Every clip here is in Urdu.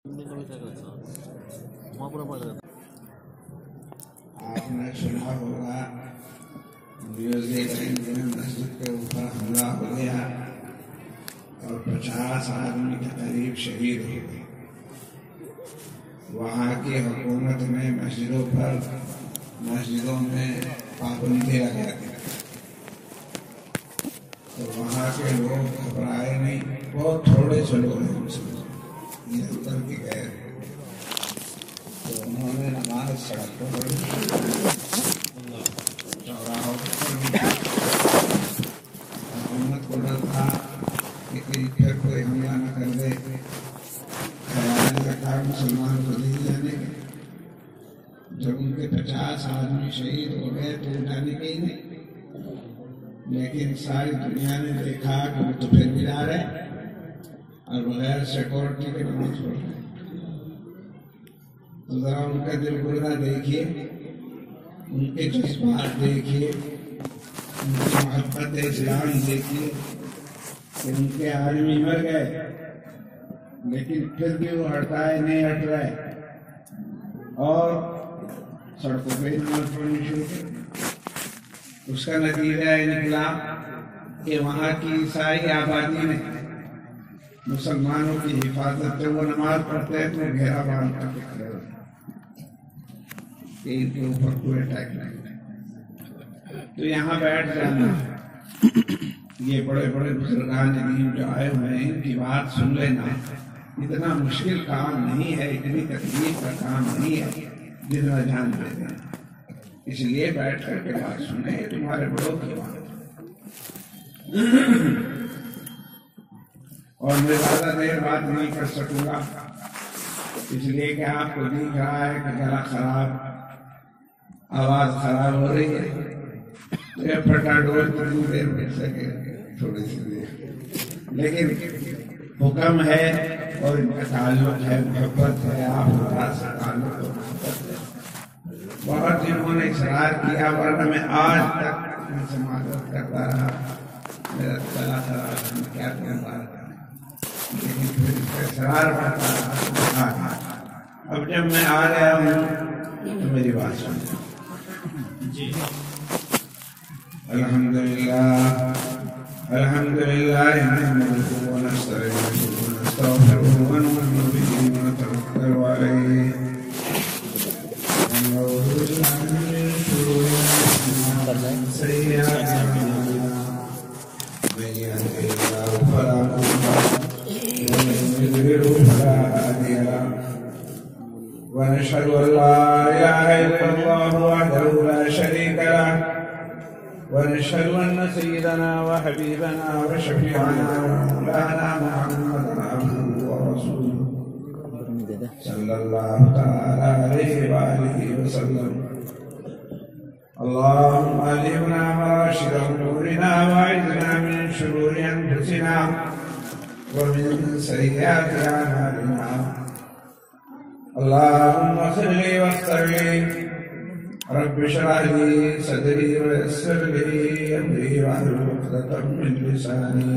آپ نے سنا ہوگا میوزک مسجد کے اوپر حملہ ہو گیا اور 50 آدمی کے قریب شہید ہو گئے. وہاں کی حکومت نے مسجدوں میں پابندی لگا دی تو وہاں کے لوگ گھبرائے نہیں. بہت تھوڑے سے لوگ ہیں مسلمان یہ اتر کے گئے تو انہوں نے نماز سڑک پر پڑھی, چوراہوں پر پڑھی. حکومت کو ڈر تھا کہ کہیں پھر کوئی حملہ نہ کر دے. خیال رکھا مسلمان کو نہیں جانے کے. جب ان کے 50 آدمی شہید ہو گئے تو جانے کے ہی نہیں, لیکن ساری دنیا نے دیکھا کہ وہ تو پھر بھی جا رہے اور بغیر سیکورٹی کے نماز پڑھ رہے. تو ذرا ان کا دل گردہ دیکھیے, ان کے جذبات دیکھیے, ان کی محبت اسلام دیکھیے کہ ان کے آدمی مر گئے لیکن پھر بھی وہ ہٹائے نہیں ہٹ رہے اور سڑکوں پہ نماز پڑھنی شروع کر. اس کا نتیجہ نکلا کہ وہاں کی عیسائی آبادی نے مسلمانوں کی حفاظت سے وہ نماز پڑھتے ہیں تو گھیرا باندھ کر کے کھڑے ہوتے کہ ان کے اوپر کوئی اٹیک نہیں. تو یہاں بیٹھ جانا, یہ بڑے بڑے بزرگان دین جو آئے ہوئے ہیں ان کی بات سن لینا اتنا مشکل کام نہیں ہے, اتنی تکلیف کا کام نہیں ہے جتنا جان دیتے ہیں. اس لیے بیٹھ کر کے بات سنیں, تمہارے بڑوں کی بات اور میں زیادہ دیر بات نہیں کر سکوں گا اس لیے کہ آپ کو دیکھ رہا ہے کہ گلا خراب, آواز خراب ہو رہی ہے. یہ پھٹا ڈول کتنی دیر بیٹھ سکے, تھوڑی سی دیر, لیکن حکم ہے اور ان کا تعلق ہے, محبت ہے, آپ سے تعلق اور محبت ہے. بہت جنہوں نے اصرار کیا ورنہ میں آج تک ان سے معذرت کرتا رہا, میرا گلا خراب ہے, میں کیا کروں بات کریں, لیکن پھر اس کا اصرار کرتا رہا. اب جب میں آ گیا ہوں تو میری بات سن. جی الحمدللہ نحمده ونستعينه ونستغفره ونؤمن به ونتوكل عليه ونعوذ بالله من شرور انفسنا ومن سيئات اعمالنا من يهده الله فلا مضل له ومن يضلل فلا هادي له ونشهد ان لا اله الا الله وحده لا شريك له ونشهد أن سيدنا وحبيبنا وشفيعنا ومولانا محمدا عبده ورسوله صلى الله تعالى عليه وآله وسلم. اللهم ألهمنا مراشد أمورنا وأعذنا من شرور أنفسنا ومن سيئات أعمالنا. اللهم صل وسلم رب اشرح لي صدري ويسر لي امري واحلل عقدة من لساني.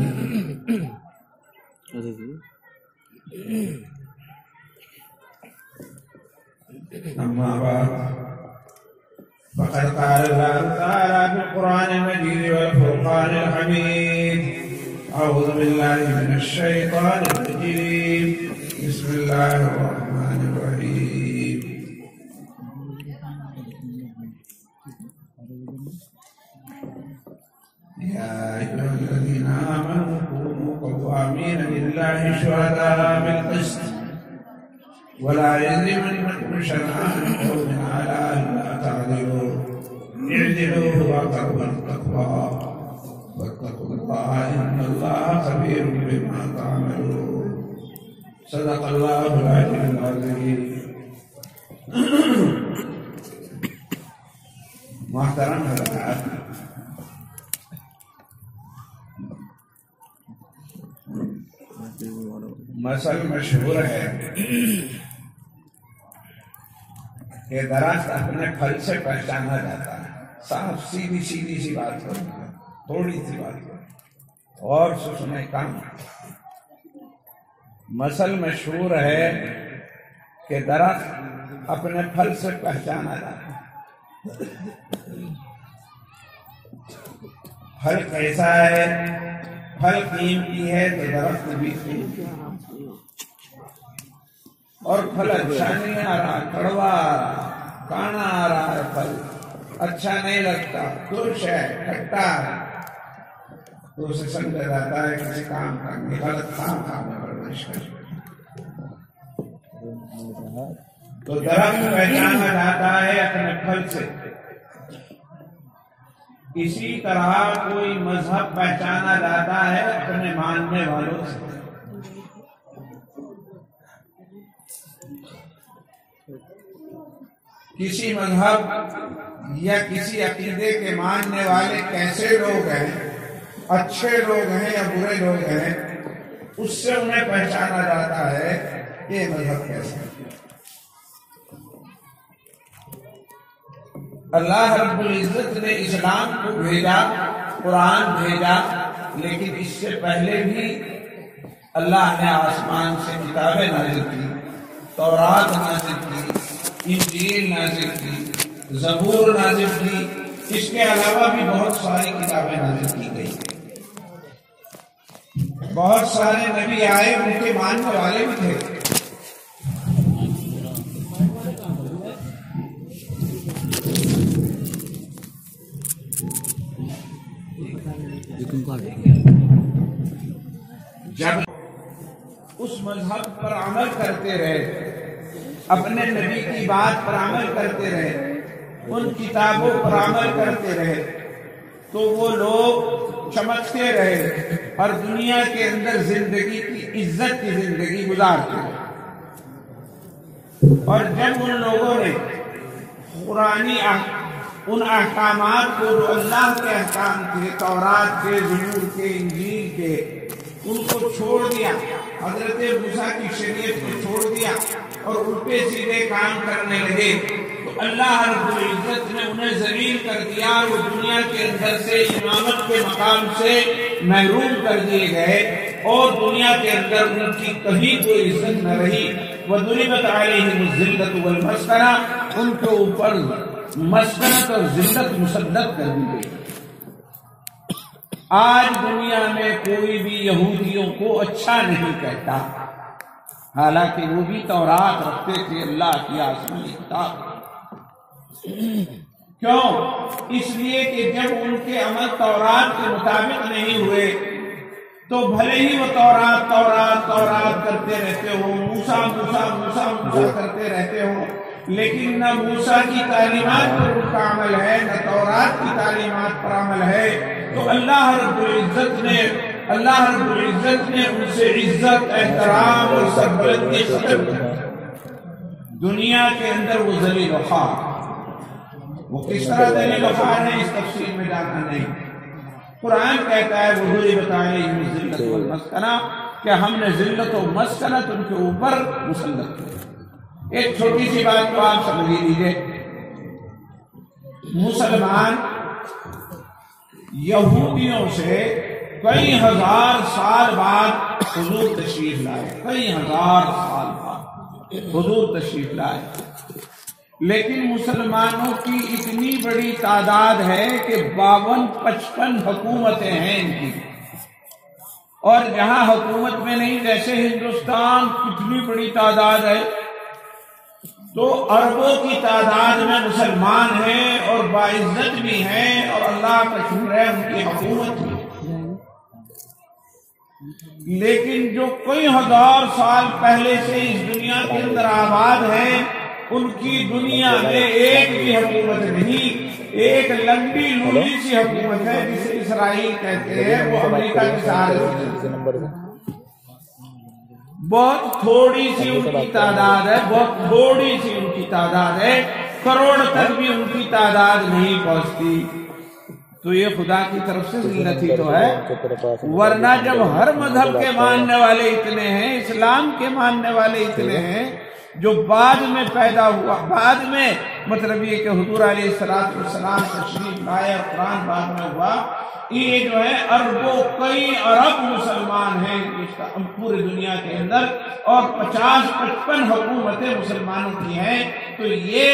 اما بعد فقد قال الله تعالى في القرآن المجيد والفرقان الحميد. اعوذ بالله من الشيطان الرجيم. بسم الله الرحمن الرحيم. يا أيها الذين آمنوا كونوا قوامين لله شهداء بالقسط ولا يجرمنكم شنآن قوم على ألا تعدلوا اعدلوا هو أقرب للتقوى واتقوا الله إن الله خبير بما تعملون. صدق الله العلي العظيم. محترم حضرات, مثل مشہور ہے کہ درخت اپنے پھل سے پہچانا جاتا ہے. صاف سیدھی سی بات کروں گا, تھوڑی سی بات کروں اور سنیں کم. مثل مشہور ہے کہ درخت اپنے پھل سے پہچانا جاتا ہے۔ پھل کیسا ہے؟ پھل قیمتی ہے تو درخت بھی قیمتی ہے، اور پھل اچھا نہیں آ رہا، کڑوا آ رہا، کانا آ رہا ہے، پھل اچھا نہیں لگتا، ترش ہے، کھٹا ہے، تو اسے سمجھا جاتا ہے کسی کام کرنے، غلط کام کرنے پرورش کرنے۔ تو درخت پہچانا جاتا ہے اپنے پھل سے، اسی طرح کوئی مذہب پہچانا جاتا ہے اپنے ماننے والوں سے۔ کسی مذہب یا کسی عقیدے کے ماننے والے کیسے لوگ ہیں، اچھے لوگ ہیں یا برے لوگ ہیں، اس سے انہیں پہچانا جاتا ہے کہ یہ مذہب کیسا ہے۔ اللہ رب العزت نے اسلام کو بھیجا، قرآن بھیجا، لیکن اس سے پہلے بھی اللہ نے آسمان سے کتابیں نازل کی، تورات نازل کی، انجیل نازل کی، زبور نازل کی، اس کے علاوہ بھی بہت ساری کتابیں نازل کی گئی۔ بہت سارے نبی آئے، ان کے ماننے والے بھی تھے۔ جب اس مذہب پر عمل کرتے رہے، اپنے نبی کی بات پر عمل کرتے رہے، ان کتابوں پر عمل کرتے رہے، تو وہ لوگ چمکتے رہے اور دنیا کے اندر زندگی کی عزت کی زندگی گزارتے رہے۔ اور جب ان لوگوں نے قرآنی ان احکامات کو جو اللہ کے احکام تھے، تورات کے، زبور کے، انجیل کے، ان کو چھوڑ دیا، حضرت موسیٰ کی شریعت کو چھوڑ دیا اور الٹے سیدھے کام کرنے لگے، تو اللہ رب العزت نے انہیں ذلیل کر دیا، وہ دنیا کے اندر سے امامت کے مقام سے محروم کر دیے گئے، اور دنیا کے اندر ان کی کبھی کوئی عزت نہ رہی۔ وَضُرِبَتْ عَلَيْهِمُ الذِّلَّةُ وَالْمَسْكَنَةُ، ان کے اوپر مسکنت اور ذلت مسلط کر دی گئی۔ آج دنیا میں کوئی بھی یہودیوں کو اچھا نہیں کہتا، حالانکہ وہ بھی تورات رکھتے تھے، اللہ کی آسمانی کتاب۔ کیوں؟ اس لیے کہ جب ان کے عمل تورات کے مطابق نہیں ہوئے تو بھلے ہی وہ تورات کرتے رہتے ہو، موسیٰ کرتے رہتے ہو، لیکن نہ موسیٰ کی تعلیمات پر ان کا عمل ہے، نہ تورات کی تعلیمات پر عمل ہے، تو اللہ رب العزت نے ان سے عزت، احترام اور سربلندی ختم کی۔ دنیا کے اندر وہ ذلیل و خوار، وہ کس طرح ذلیل و خوار ہے اس تفصیل میں جانا نہیں۔ قرآن کہتا ہے وَضُرِبَتْ عَلَيْهِمُ الذِّلَّةُ وَالْمَسْكَنَةُ، کہ ہم نے ذلت و مسکنت ان کے اوپر مسلط کی۔ ایک چھوٹی سی بات کو آپ سمجھ لیجیے، مسلمان یہودیوں سے کئی ہزار سال بعد حضور تشریف لائے، کئی ہزار سال بعد حضور تشریف لائے، لیکن مسلمانوں کی اتنی بڑی تعداد ہے کہ 52-55 حکومتیں ہیں ان کی، اور جہاں حکومت میں نہیں، جیسے ہندوستان کتنی بڑی تعداد ہے، تو اربوں کی تعداد میں مسلمان ہیں اور باعزت بھی ہیں، اور اللہ کا شکر ہے ان کی حکومت بھی۔ لیکن جو کئی ہزار سال پہلے سے اس دنیا کے اندر آباد ہیں، ان کی دنیا میں ایک بھی حکومت نہیں، ایک لمبی لولی سی حکومت ہے جسے اسرائیل کہتے ہیں، وہ امریکہ کے ساتھ بہت تھوڑی سی ان کی تعداد ہے، بہت تھوڑی سی ان کی تعداد ہے، کروڑ تک بھی ان کی تعداد نہیں پہنچتی۔ تو یہ خدا کی طرف سے ذلت ہی تو ہے، ورنہ جب ہر مذہب کے ماننے والے اتنے ہیں، اسلام کے ماننے والے اتنے ہیں، جو بعد میں پیدا ہوا، بعد میں مطلب یہ کہ حضور علیہ السلام تشریف لائے اور قرآن بعد میں ہوا، یہ جو ہے اربوں کئی ارب مسلمان ہیں پورے دنیا کے اندر، اور 50-55 حکومتیں مسلمانوں کی ہیں. تو یہ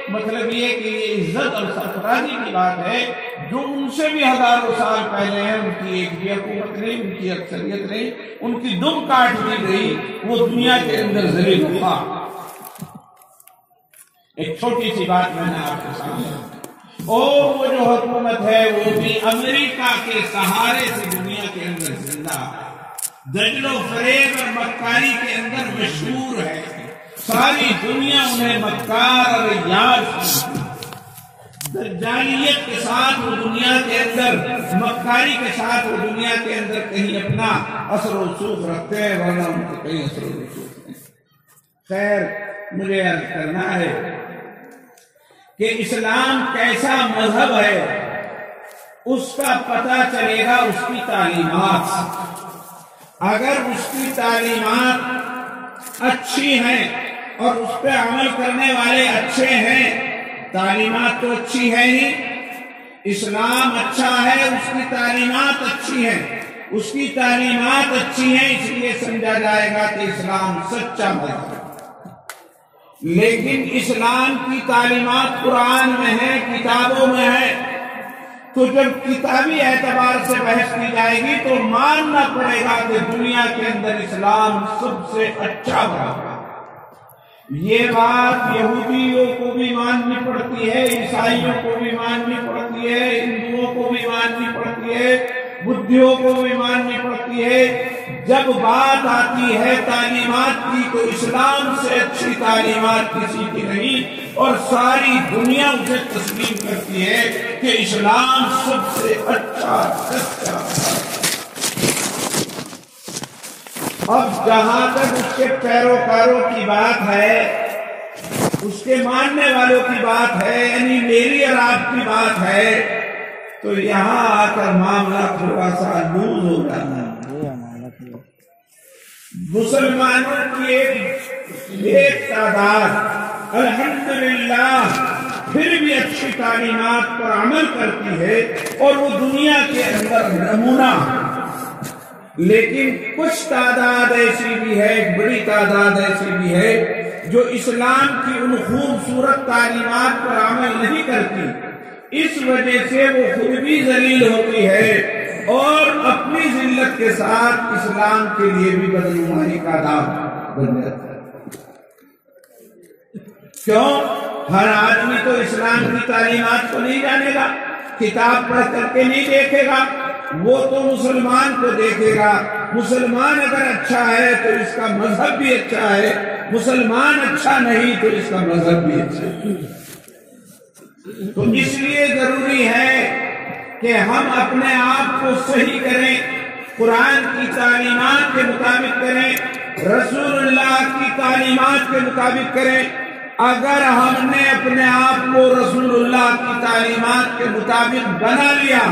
مطلب یہ کہ یہ عزت اور سرفرازی کی بات ہے. جو ان سے بھی ہزاروں سال پہلے ہیں، ان کی ایک بھی حکومت نہیں، ان کی اکثریت نہیں، ان کی دم کاٹ دی گئی، وہ دنیا کے اندر ذلیل ہوا. ایک چھوٹی سی بات میں نے آپ کے سامنے، اور وہ جو حکومت ہے وہ بھی امریکہ کے سہارے سے دنیا کے اندر زندہ، دجل و فریب اور مکاری کے اندر مشہور ہے. ساری دنیا انہیں مکار اور یار دجالیت کے ساتھ وہ دنیا کے اندر، مکاری کے ساتھ وہ دنیا کے اندر کہیں اپنا اثر و رسوخ رکھتے ہیں، ورنہ ان کو کہیں اثر و رسوخ نہیں. خیر، مجھے عرض کرنا ہے کہ اسلام کیسا مذہب ہے اس کا پتہ چلے گا اس کی تعلیمات سے. اگر اس کی تعلیمات اچھی ہیں اور اس پہ عمل کرنے والے اچھے ہیں، تعلیمات تو اچھی ہے ہی، اسلام اچھا ہے، اس کی تعلیمات اچھی ہیں، اس کی تعلیمات اچھی ہیں، اس لیے سمجھا جائے گا کہ اسلام سچا مذہب ہے. لیکن اسلام کی تعلیمات قرآن میں ہے، کتابوں میں ہے، تو جب کتابی اعتبار سے بحث کی جائے گی تو ماننا پڑے گا کہ دنیا کے اندر اسلام سب سے اچھا مذہب ہے. یہ بات یہودیوں کو بھی ماننی پڑتی ہے، عیسائیوں کو بھی ماننی پڑتی ہے، ہندوؤں کو بھی ماننی پڑتی ہے، بدھیوں کو بھی ماننی پڑتی ہے. جب بات آتی ہے تعلیمات کی تو اسلام سے اچھی تعلیمات کسی کی نہیں، اور ساری دنیا اسے تسلیم کرتی ہے کہ اسلام سب سے اچھا سچا. اب جہاں تک اس کے پیروکاروں کی بات ہے، اس کے ماننے والوں کی بات ہے، یعنی میری اور آپ کی بات ہے، تو یہاں آ کر معاملہ تھوڑا سا لوز ہو جانا ہے. مسلمانوں کی ایک تعداد الحمدللہ پھر بھی اچھی تعلیمات پر عمل کرتی ہے اور وہ دنیا کے اندر نمونہ. لیکن کچھ تعداد ایسی بھی ہے، ایک بڑی تعداد ایسی بھی ہے جو اسلام کی ان خوبصورت تعلیمات پر عمل نہیں کرتی. اس وجہ سے وہ خود بھی ذلیل ہوتی ہے اور اپنی ذلت کے ساتھ اسلام کے لیے بھی بدنمائی کا داغ بن جاتا ہے. کیوں؟ ہر آدمی تو اسلام کی تعلیمات کو نہیں جانے گا، کتاب پڑھ کر کے نہیں دیکھے گا، وہ تو مسلمان کو دیکھے گا. مسلمان اگر اچھا ہے تو اس کا مذہب بھی اچھا ہے، مسلمان اچھا نہیں تو اس کا مذہب بھی اچھا ہے. تو اس لیے ضروری ہے کہ ہم اپنے آپ کو صحیح کریں، قرآن کی تعلیمات کے مطابق کریں، رسول اللہ کی تعلیمات کے مطابق کریں. اگر ہم نے اپنے آپ کو رسول اللہ کی تعلیمات کے مطابق بنا لیا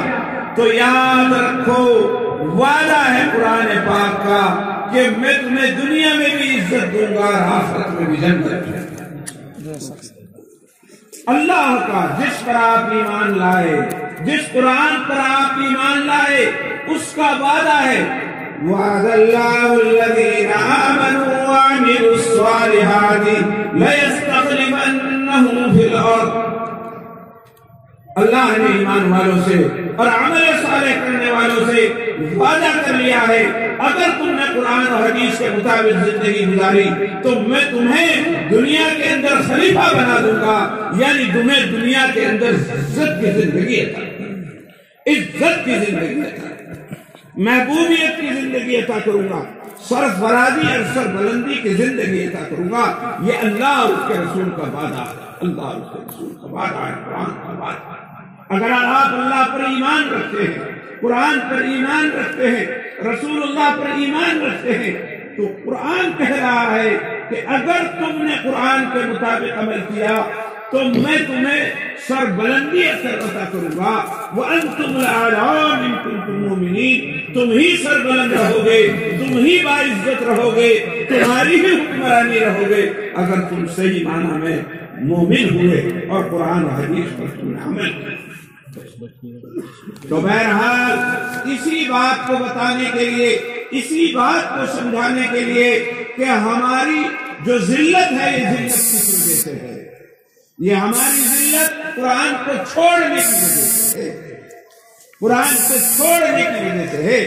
تو یاد رکھو وعدہ ہے قرآن پاک کا کہ میں تمہیں دنیا میں بھی عزت دوں گا اور آخرت میں بھی جنت دوں گا. اللہ کا جس پر آپ ایمان لائے، جس قرآن پر آپ ایمان لائے، اس کا وعدہ ہے وعد اللہ الذین آمنوا وعملوا الصالحات لیستخلفنہم فی الارض. اللہ نے ایمان والوں سے اور عمل صالح کرنے والوں سے وعدہ کر لیا ہے اگر تم نے قرآن اور حدیث کے مطابق زندگی گزاری تو میں تمہیں دنیا کے اندر خلیفہ بنا دوں گا، یعنی تمہیں دنیا کے اندر عزت کی زندگی عطا، عزت کی زندگی عطا، محبوبیت کی زندگی عطا کروں گا، سرفرازی اور سربلندی کی زندگی عطا کروں گا. یہ اللہ اور اس کے رسول کا وعدہ ہے، اللہ اور اس کے رسول کا وعدہ ہے، قرآن کا وعدہ ہے. اگر آپ اللہ پر ایمان رکھتے ہیں، قرآن پر ایمان رکھتے ہیں، رسول اللہ پر ایمان رکھتے ہیں، تو قرآن کہہ رہا ہے کہ اگر تم نے قرآن کے مطابق عمل کیا تو میں تمہیں سربلندی عطا کروں گا وَأَنْتُمُ الْأَعْلَوْنَ إِن كُنتُم مُؤْمِنِينَ، تم ہی سربلند رہو گے، تم ہی باعزت رہو گے، تمہاری ہی حکمرانی رہو گے اگر تم صحیح معنی میں مومن ہوئے اور قرآن و حدیث پر تم نے عمل کیا۔ تو بہرحال اسی بات کو بتانے کے لیے، اسی بات کو سمجھانے کے لیے کہ ہماری جو ذلت ہے یہ ذلت کس وجہ سے ہے، یہ ہماری ذلت قرآن کو چھوڑنے کی وجہ سے ہے، قرآن کو چھوڑنے کی وجہ سے ہے،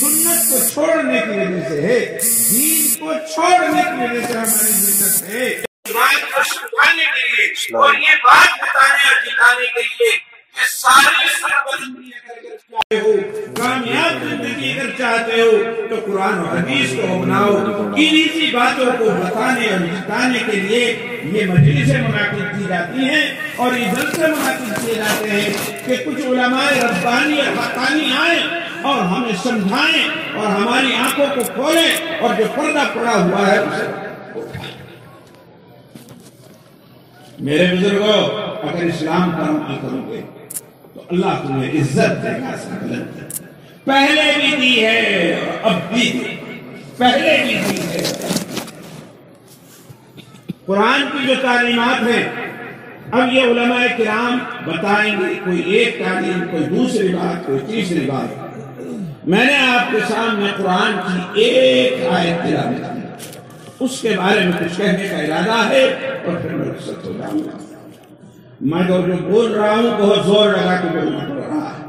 سنت کو چھوڑنے کی وجہ سے ہے، دین کو چھوڑنے کی وجہ سے ہماری ذلت ہے۔ بات کو سمجھانے کے لیے اور یہ بات بتانے اور جتانے کے لیے کہ ساری سربلندی اگر چاہتے ہو، کامیاب زندگی اگر چاہتے ہو تو قرآن و حدیث کو اپناؤ۔ انہی سی باتوں کو بتانے اور جتانے کے لیے یہ مجلسیں منعقد کی جاتی ہیں اور یہ جلسے منعقد کیے جاتے ہیں کہ کچھ علماء ربانی اور حقانی آئیں اور ہمیں سمجھائیں اور ہماری آنکھوں کو کھولیں اور جو پردہ پڑا ہوا ہے اسے اٹھائیں۔ میرے بزرگوں، اگر اسلام کا عمل کرو گے تو اللہ تمہیں عزت دے گا، سبحان، پہلے بھی دی ہے اور اب بھی دی، پہلے بھی دی ہے۔ قرآن کی جو تعلیمات ہیں اب یہ علماء کرام بتائیں گے، کوئی ایک تعلیم، کوئی دوسری بات، کوئی تیسری بات۔ میں نے آپ کے سامنے قرآن کی ایک آیت تلاوت کی، اس کے بارے میں کچھ کہنے کا ارادہ ہے اور پھر میں رخصت ہو جاؤں گا۔ میں جو بول رہا ہوں بہت زور لگا کے بولنا پڑ رہا ہے،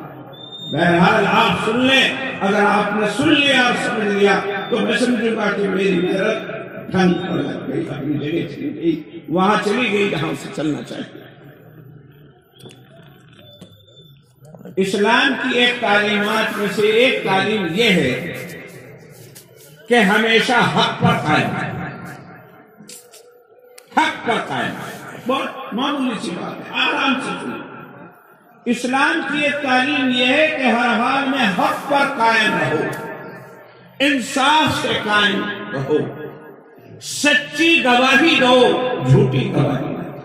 بہرحال آپ سن لیں، اگر آپ نے سن لیا اور سمجھ لیا تو میں سمجھوں گا کہ میری محنت ڈھنگ پر لگ گئی، اپنی جگہ چلی گئی، وہاں چلی گئی جہاں سے چلنا چاہیے۔ اسلام کی ایک تعلیمات میں سے ایک تعلیم یہ ہے کہ ہمیشہ حق پر قائم ہے، حق پر قائم ہے۔ بہت معمولی سی بات ہے، آرام سے سنیں۔ اسلام کی ایک تعلیم یہ ہے کہ ہر حال میں حق پر قائم رہو، انصاف سے قائم رہو، سچی گواہی دو، جھوٹی گواہی نہ دو۔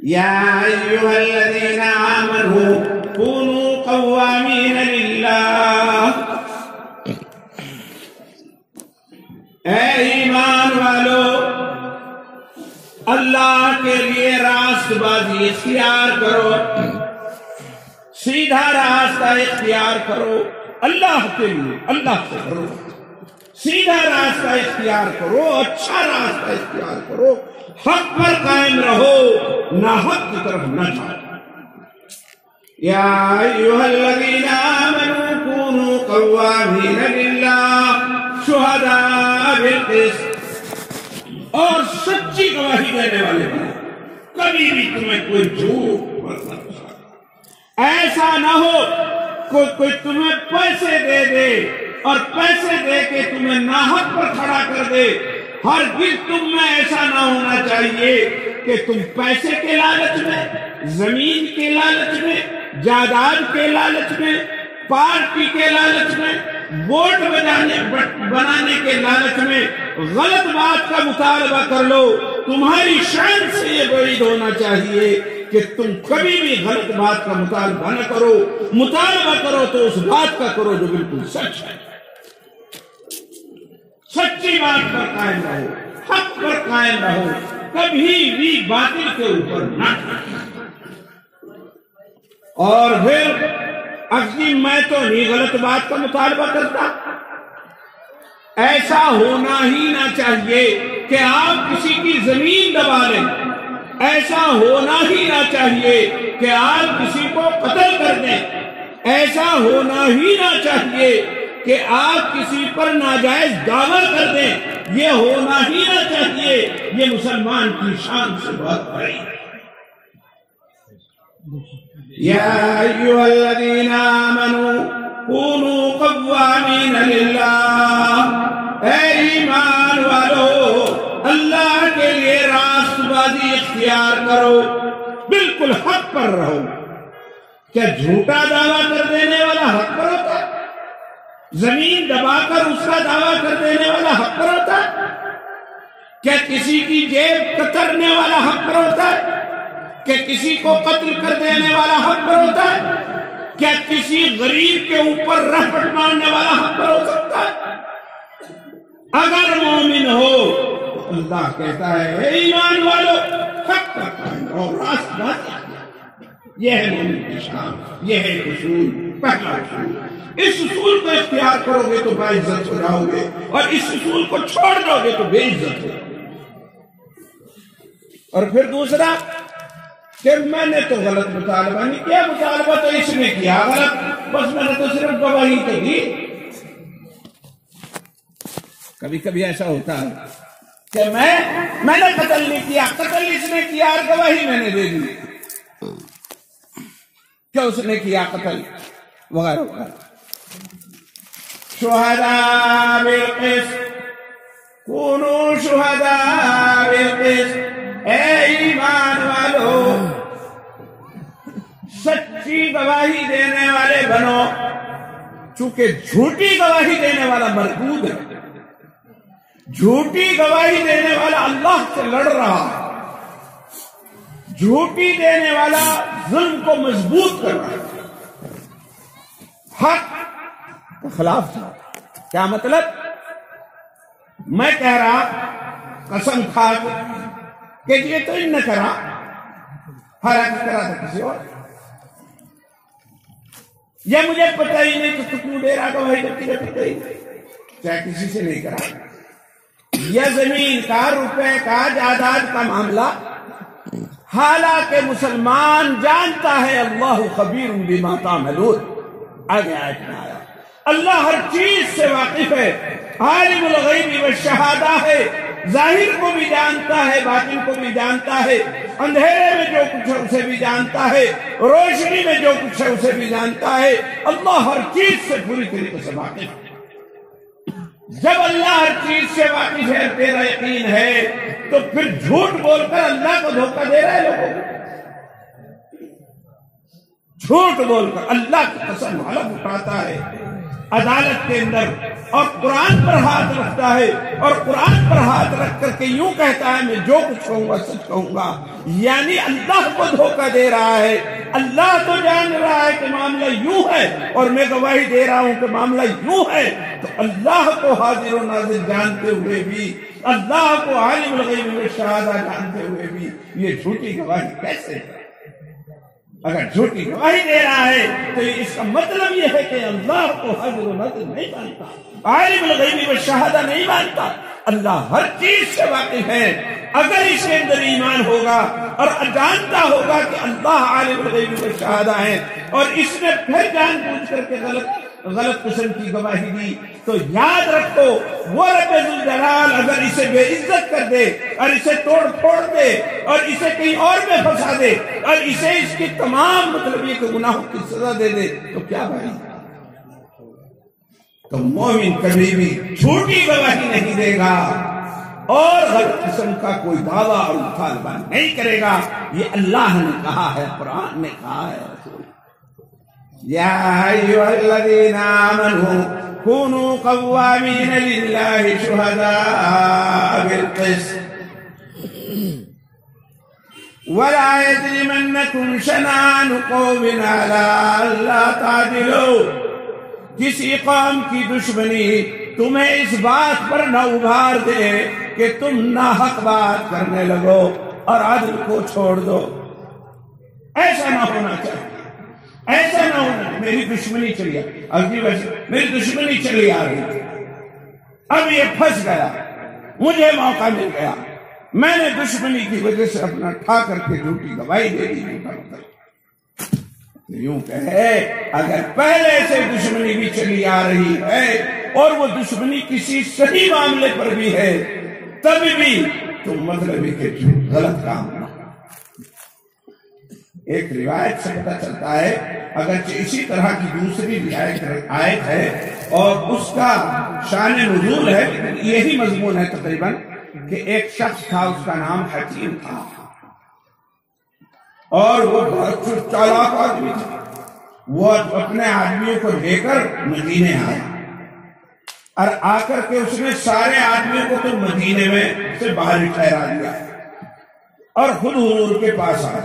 یا ایھا الذین آمنوا کونوا قوامین للہ، اے ایمان والو اللہ کے لیے راست بازی اختیار کرو، سیدھا راستہ اختیار کرو، اللہ کے لیے، اللہ سے کرو، سیدھا راستہ اختیار کرو، اچھا راستہ اختیار کرو، حق پر قائم رہو، ناحق کی طرف نہ جاؤ۔ یا ایھا الذین آمنوا کونوا قوامین للہ شہداء بالقسط، اور سچی گواہی دینے والے بنو، کبھی بھی تمہیں کوئی جھوٹ مت بتانا۔ ایسا نہ ہو کوئی تمہیں پیسے دے دے اور پیسے دے کے تمہیں ناحق پر کھڑا کر دے، ہرگز تم میں ایسا نہ ہونا چاہیے کہ تم پیسے کے لالچ میں، زمین کے لالچ میں، جائیداد کے لالچ میں، پارٹی کے لالچ میں، ووٹ بنانے کے لالچ میں غلط بات کا مطالبہ کر لو۔ تمہاری شان سے یہ بعید ہونا چاہیے کہ تم کبھی بھی غلط بات کا مطالبہ نہ کرو، مطالبہ کرو تو اس بات کا کرو جو بالکل سچ ہے، سچی بات پر قائم رہو، حق پر قائم رہو، کبھی بھی باطل کے اوپر نہ کھڑو۔ اور پھر عظیم میں تو نہیں غلط بات کا مطالبہ کرتا، ایسا ہونا ہی نہ چاہیے کہ آپ کسی کی زمین دبا لیں، ایسا ہونا ہی نہ چاہیے کہ آپ کسی کو قتل کر دیں، ایسا ہونا ہی نہ چاہیے کہ آپ کسی پر ناجائز دعویٰ کر دیں، یہ ہونا ہی نہ چاہیے۔ یہ مسلمان کی شان سے بہت بڑی ہے۔ یا ایھا الذین آمنوا کونوا قوامین للہ، اے ایمان والو اللہ کے لیے راست بازی اختیار کرو، بالکل حق پر رہو۔ کیا جھوٹا دعویٰ کر دینے والا حق پر ہوتا ہے؟ زمین دبا کر اس کا دعویٰ کر دینے والا حق پر ہوتا ہے؟ کیا کسی کی جیب کترنے والا حق پر ہوتا ہے؟ کیا کسی کو قتل کر دینے والا حق پر ہوتا ہے؟ کیا کسی غریب کے اوپر رحمت مارنے والا حق پر ہو سکتا ہے؟ اگر مومن ہو اللہ کہتا ہے اے ایمان والو حق کا قائم اور راست بات، یہ ہے مومن کی شان، یہ ہے اصول، پہلا اصول۔ اس اصول کو اختیار کرو گے تو باعزت ہو جاؤ گے، اور اس اصول کو چھوڑ دو گے تو بے عزت ہو جاؤ گے۔ اور پھر دوسرا کہ میں نے تو غلط مطالبہ نہیں کیا، مطالبہ تو اس نے کیا غلط، بس میں نے تو صرف گواہی تو دی۔ کبھی کبھی ایسا ہوتا ہے کہ میں نے قتل نہیں کیا، قتل اس نے کیا اور گواہی میں نے دے دی کہ اس نے کیا قتل وغیرہ وغیرہ۔ شہداء بالقسط کونوا شہداء بالقسط، اے ایمان والو سچی گواہی دینے والے بنو، چونکہ جھوٹی گواہی دینے والا مردود ہے، جھوٹی گواہی دینے والا اللہ سے لڑ رہا ہے، جھوٹی دینے والا ظلم کو مضبوط کر رہا ہے، حق کے خلاف تھا۔ کیا مطلب؟ میں کہہ رہا قسم کھا کہ یہ تو ان نے کرا، حالانکہ کرا تھا کسی اور، یا مجھے پتہ ہی نہیں تو کیوں دے رہا گواہی جب تجھے پتہ ہی نہیں، چاہے کسی سے نہیں کرا، یا زمین کا، روپے کا، جائیداد کا معاملہ، حالانکہ مسلمان جانتا ہے اللہ خبیر بما تعملون۔ آگے آیت میں آیا اللہ ہر چیز سے واقف ہے، عالم الغیب والشہادہ ہے، ظاہر کو بھی جانتا ہے، باطن کو بھی جانتا ہے، اندھیرے میں جو کچھ ہے اسے بھی جانتا ہے، روشنی میں جو کچھ ہے اسے بھی جانتا ہے۔ اللہ ہر چیز سے پوری طریقے سے واقف ہے۔ جب اللہ ہر چیز سے واقف ہے، تیرا یقین ہے، تو پھر جھوٹ بول کر اللہ کو دھوکہ دے رہا ہے لوگوں کو، جھوٹ بول کر اللہ کی قسم حلف اٹھاتا ہے عدالت کے اندر، اور قرآن پر ہاتھ رکھتا ہے، اور قرآن پر ہاتھ رکھ کر کے یوں کہتا ہے میں جو کچھ کہوں گا سچ کہوں گا، یعنی اللہ کو دھوکہ دے رہا ہے۔ اللہ تو جان رہا ہے کہ معاملہ یوں ہے، اور میں گواہی دے رہا ہوں کہ معاملہ یوں ہے، تو اللہ کو حاضر و ناظر جانتے ہوئے بھی، اللہ کو عالم الغیب والشہادہ جانتے ہوئے بھی یہ جھوٹی گواہی کیسے ہے؟ اگر جھوٹی گواہی دے رہا ہے تو اس کا مطلب یہ ہے کہ اللہ کو حاضر و ناظر نہیں مانتا، عالم الغیب والشہادہ نہیں مانتا، اللہ ہر چیز سے واقف ہے۔ اگر اس کے اندر ایمان ہوگا اور جانتا ہوگا کہ اللہ عالم الغیب والشہادہ ہے، اور اس نے پھر جان بوجھ کر کے غلط قسم کی گواہی دی، تو یاد رکھو وہ رب ذوالجلال اگر اسے بے عزت کر دے اور اسے توڑ پھوڑ دے اور اسے کہیں اور میں پھنسا دے اور اسے اس کی تمام مطلب یہ کہ گناہوں کی سزا دے دے تو کیا بھائی؟ تو مومن کبھی بھی جھوٹی گواہی نہیں دے گا اور غلط قسم کا کوئی دعویٰ اور مطالبہ نہیں کرے گا۔ یہ اللہ نے کہا ہے، قرآن نے کہا ہے، رسول یا ایھا الذین آمنوا کونوا قوامین للہ شہداء بالقسط ولا یجرمنکم شنآن قوم علی الا تعدلوا، کسی قوم کی دشمنی تمہیں اس بات پر نہ ابھار دے کہ تم ناحق بات کرنے لگو اور عدل کو چھوڑ دو۔ ایسا نہ ہونا چاہیے، ایسا نہ ہونا۔ میری دشمنی چلی میری دشمنی چلی آ رہی تھی، اب یہ پھنس گیا، مجھے موقع مل گیا، میں نے دشمنی کی وجہ سے اپنا ٹھا کر کے جھوٹی گواہی دے دی۔ یوں کہے اگر پہلے سے دشمنی بھی چلی آ رہی ہے اور وہ دشمنی کسی صحیح معاملے پر بھی ہے تب بھی تو مطلب کہ غلط کام نہ۔ ایک روایت سے پتہ چلتا ہے، اگرچہ اسی طرح کی دوسری آیت ہے اور اس کا شان نزول ہے، یہی مضمون ہے تقریباً، کہ ایک شخص تھا، اس کا نام حکیم تھا، اور وہ بہت چالاک آدمی تھا۔ وہ اپنے آدمیوں کو لے کر مدینے آیا اور آ کر کے اس نے سارے آدمیوں کو تو مدینے میں سے باہر ٹھہرا دیا اور خود حضور کے پاس آیا۔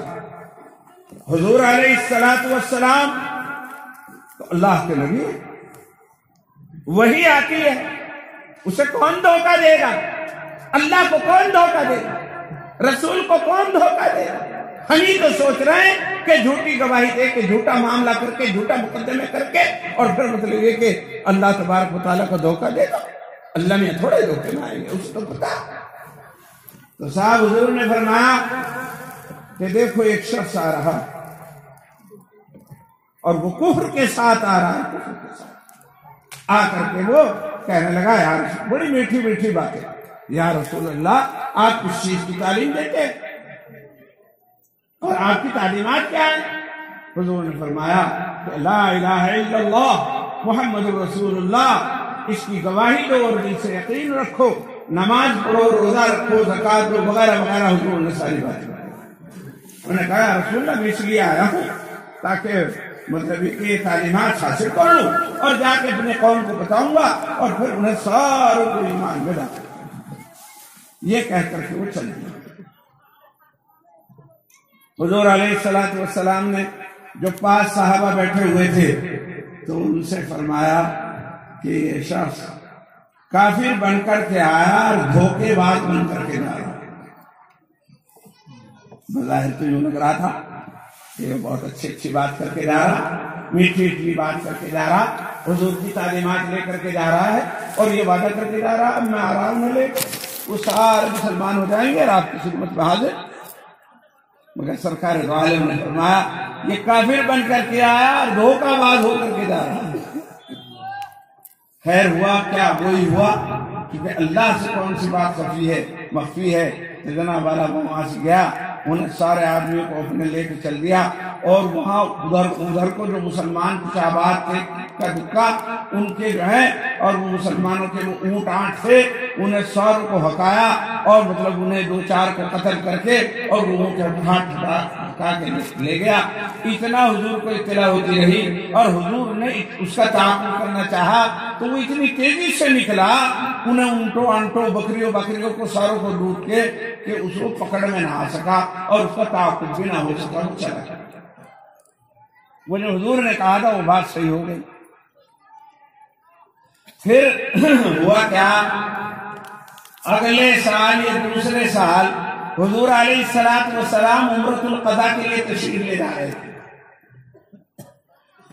حضور علیہ السلام تو اللہ کے نبی، وہی آتی ہے، اسے کون دھوکہ دے گا؟ اللہ کو کون دھوکہ دے گا؟ رسول کو کون دھوکہ دے گا؟ ہم ہی تو سوچ رہے ہیں کہ جھوٹی گواہی دے کے، جھوٹا معاملہ کر کے، جھوٹا مقدمے کر کے، اور پھر مطلب یہ کہ اللہ تبارک و تعالیٰ کو دھوکہ دے گا۔ اللہ میں تھوڑے دھوکے میں آئیں گے، اسے تو پتا۔ تو صاحب حضور نے فرمایا کہ دیکھو ایک شخص آ رہا اور وہ کفر کے ساتھ آ رہا ہے، کفر کے ساتھ آ کر کے وہ کہنے لگا یار بڑی میٹھی میٹھی باتیں، یا رسول اللہ آپ کس چیز کی تعلیم دیتے اور آپ کی تعلیمات کیا ہیں؟ حضور نے فرمایا کہ لا الہ الا اللہ محمد رسول اللہ، اس کی گواہی دو اور دل سے یقین رکھو، نماز پڑھو، روزہ رکھو، زکوٰۃ دو، وغیرہ وغیرہ۔ حضور نے ساری باتیں انہوں نے کہا رسول اللہ میں اس لیے آیا ہوں تاکہ مطلب یہ تعلیمات حاصل کر لوں اور جا کے اپنے قوم کو بتاؤں گا اور پھر انہیں ساروں کو ایمان میں ڈالوں۔ یہ کہہ کر کے وہ چل گیا۔ حضور علیہ السلام نے جو پاس صحابہ بیٹھے ہوئے تھے تو ان سے فرمایا کہ یہ شخص کافر بن کر کے آیا اور دھوکے باز بن کر کے جا رہا۔ بظاہر تو یوں لگ رہا تھا کہ یہ بہت اچھی بات کر کے جا رہا، میٹھی میٹھی بات کر کے جا رہا، حضور کی تعلیمات لے کر کے جا رہا ہے اور یہ وعدہ کر کے جا رہا اب میں آ رہا ہوں لے وہ سارے مسلمان ہو جائیں گے اور آپ کی خدمت میں حاضر۔ مگر سرکار دو عالم نے فرمایا یہ کافر بن کر کے آیا اور دھوکہ باز ہو کر کے جا رہا ہے۔ خیر ہوا کیا؟ وہی ہوا کیونکہ اللہ سے کون سی بات مخفی ہے۔ جناب والا وہاں سے گیا، انہیں سارے آدمیوں کو اپنے لے کے چل دیا اور وہاں ادھر کو جو مسلمان کچھ آباد تھے کا دکا ان کے جو ہے اور وہ مسلمانوں کے وہ اونٹ آنٹ تھے انہیں ساروں کو ہکایا اور مطلب انہیں دو چار کو قتل کر کے اور وہ کے ہاتھ ہٹا کے لے گیا۔ اتنا حضور کو اطلاع ہوتی رہی اور حضور نے اس کا تعاقب کرنا چاہا تو وہ اتنی تیزی سے نکلا انہیں اونٹوں آنٹوں بکریوں کو ساروں کو ڈوب کے کہ اس کو پکڑ میں نہ آ سکا اور اس کا تعاقب بھی نہ ہو سکا، وہ چلا گیا۔ وہ جو حضور نے کہا تھا وہ بات صحیح ہو گئی۔ پھر ہوا کیا؟ اگلے سال یا دوسرے سال حضور علیہ السلام عمرۃ القضاء کے لیے تشریف لے جا رہے تھے۔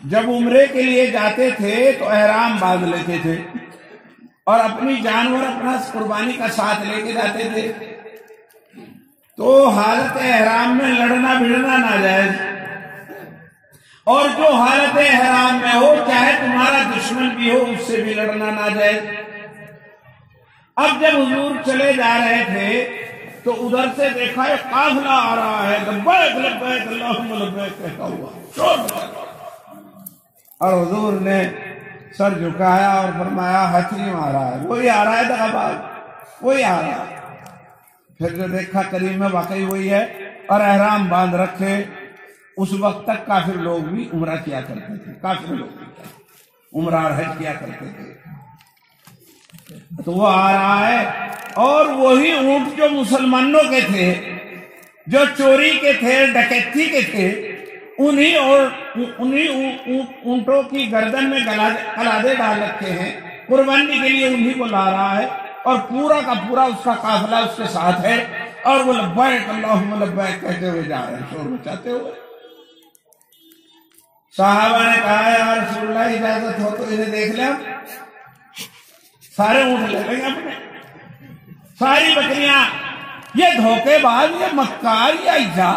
جب عمرے کے لیے جاتے تھے تو احرام باندھ لیتے تھے اور اپنی جانور اپنا قربانی کا ساتھ لے کے جاتے تھے تو حالت احرام میں لڑنا بھڑنا ناجائز، اور جو حالت احرام میں ہو چاہے تمہارا دشمن بھی ہو اس سے بھی لڑنا ناجائز۔ اب جب حضور چلے جا رہے تھے تو ادھر سے دیکھا ایک قافلہ آ رہا ہے، لبیک لبیک اللہم لبیک کہتا ہوا، اور حضور نے سر جھکایا اور فرمایا ہاتھ نہیں آ رہا ہے، وہی آ رہا ہے دغاباز، وہی آ رہا ہے۔ پھر جو دیکھا قریب میں واقعی وہی ہے اور احرام باندھ رکھے۔ اس وقت تک کافر لوگ بھی عمرہ کیا کرتے تھے، کافر لوگ بھی عمرہ اور حج کیا کرتے تھے۔ تو وہ آ رہا ہے اور وہی اونٹ جو مسلمانوں کے تھے، جو چوری کے تھے، ڈکیتی کے تھے، انہی اونٹوں کی گردن میں قلادے ڈال رکھے ہیں، قربانی کے لیے انہی کو لا رہا ہے اور پورا کا پورا اس کا قافلہ اس کے ساتھ ہے اور وہ لبیک اللہم لبیک کہتے ہوئے جا رہے ہیں، شور مچاتے ہوئے۔ صحابہ نے کہا یا رسول اللہ اجازت ہو تو انہیں دیکھ لیں، سارے اونٹ لے لیں گے اپنے، ساری بکریاں۔ یہ دھوکے باز، یہ مکار، یہ ایجا،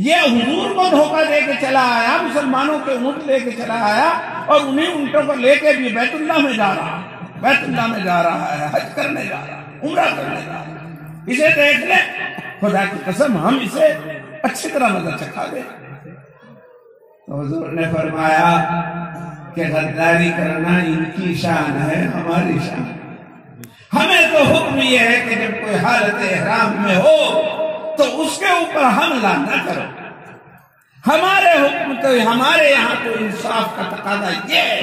یہ حضور کو دھوکہ دے کے چلا آیا، مسلمانوں کے اونٹ لے کے چلا آیا اور انہیں اونٹوں کو لے کے بھی بیت اللہ میں جا رہا ہے، بیت اللہ میں جا رہا ہے، حج کرنے جا رہا ہے، عمرہ کرنے جا رہا ہے۔ اسے دیکھ لیں، خدا کی قسم ہم اسے اچھی طرح مزہ چکھا دیں۔ تو حضور نے فرمایا کہ غداری کرنا ان کی شان ہے، ہماری شان ہے۔ ہمیں تو حکم یہ ہے کہ جب کوئی حالت احرام میں ہو تو اس کے اوپر حملہ نہ کرو۔ ہمارے حکم تو ہمارے یہاں تو انصاف کا تقاضا یہ ہے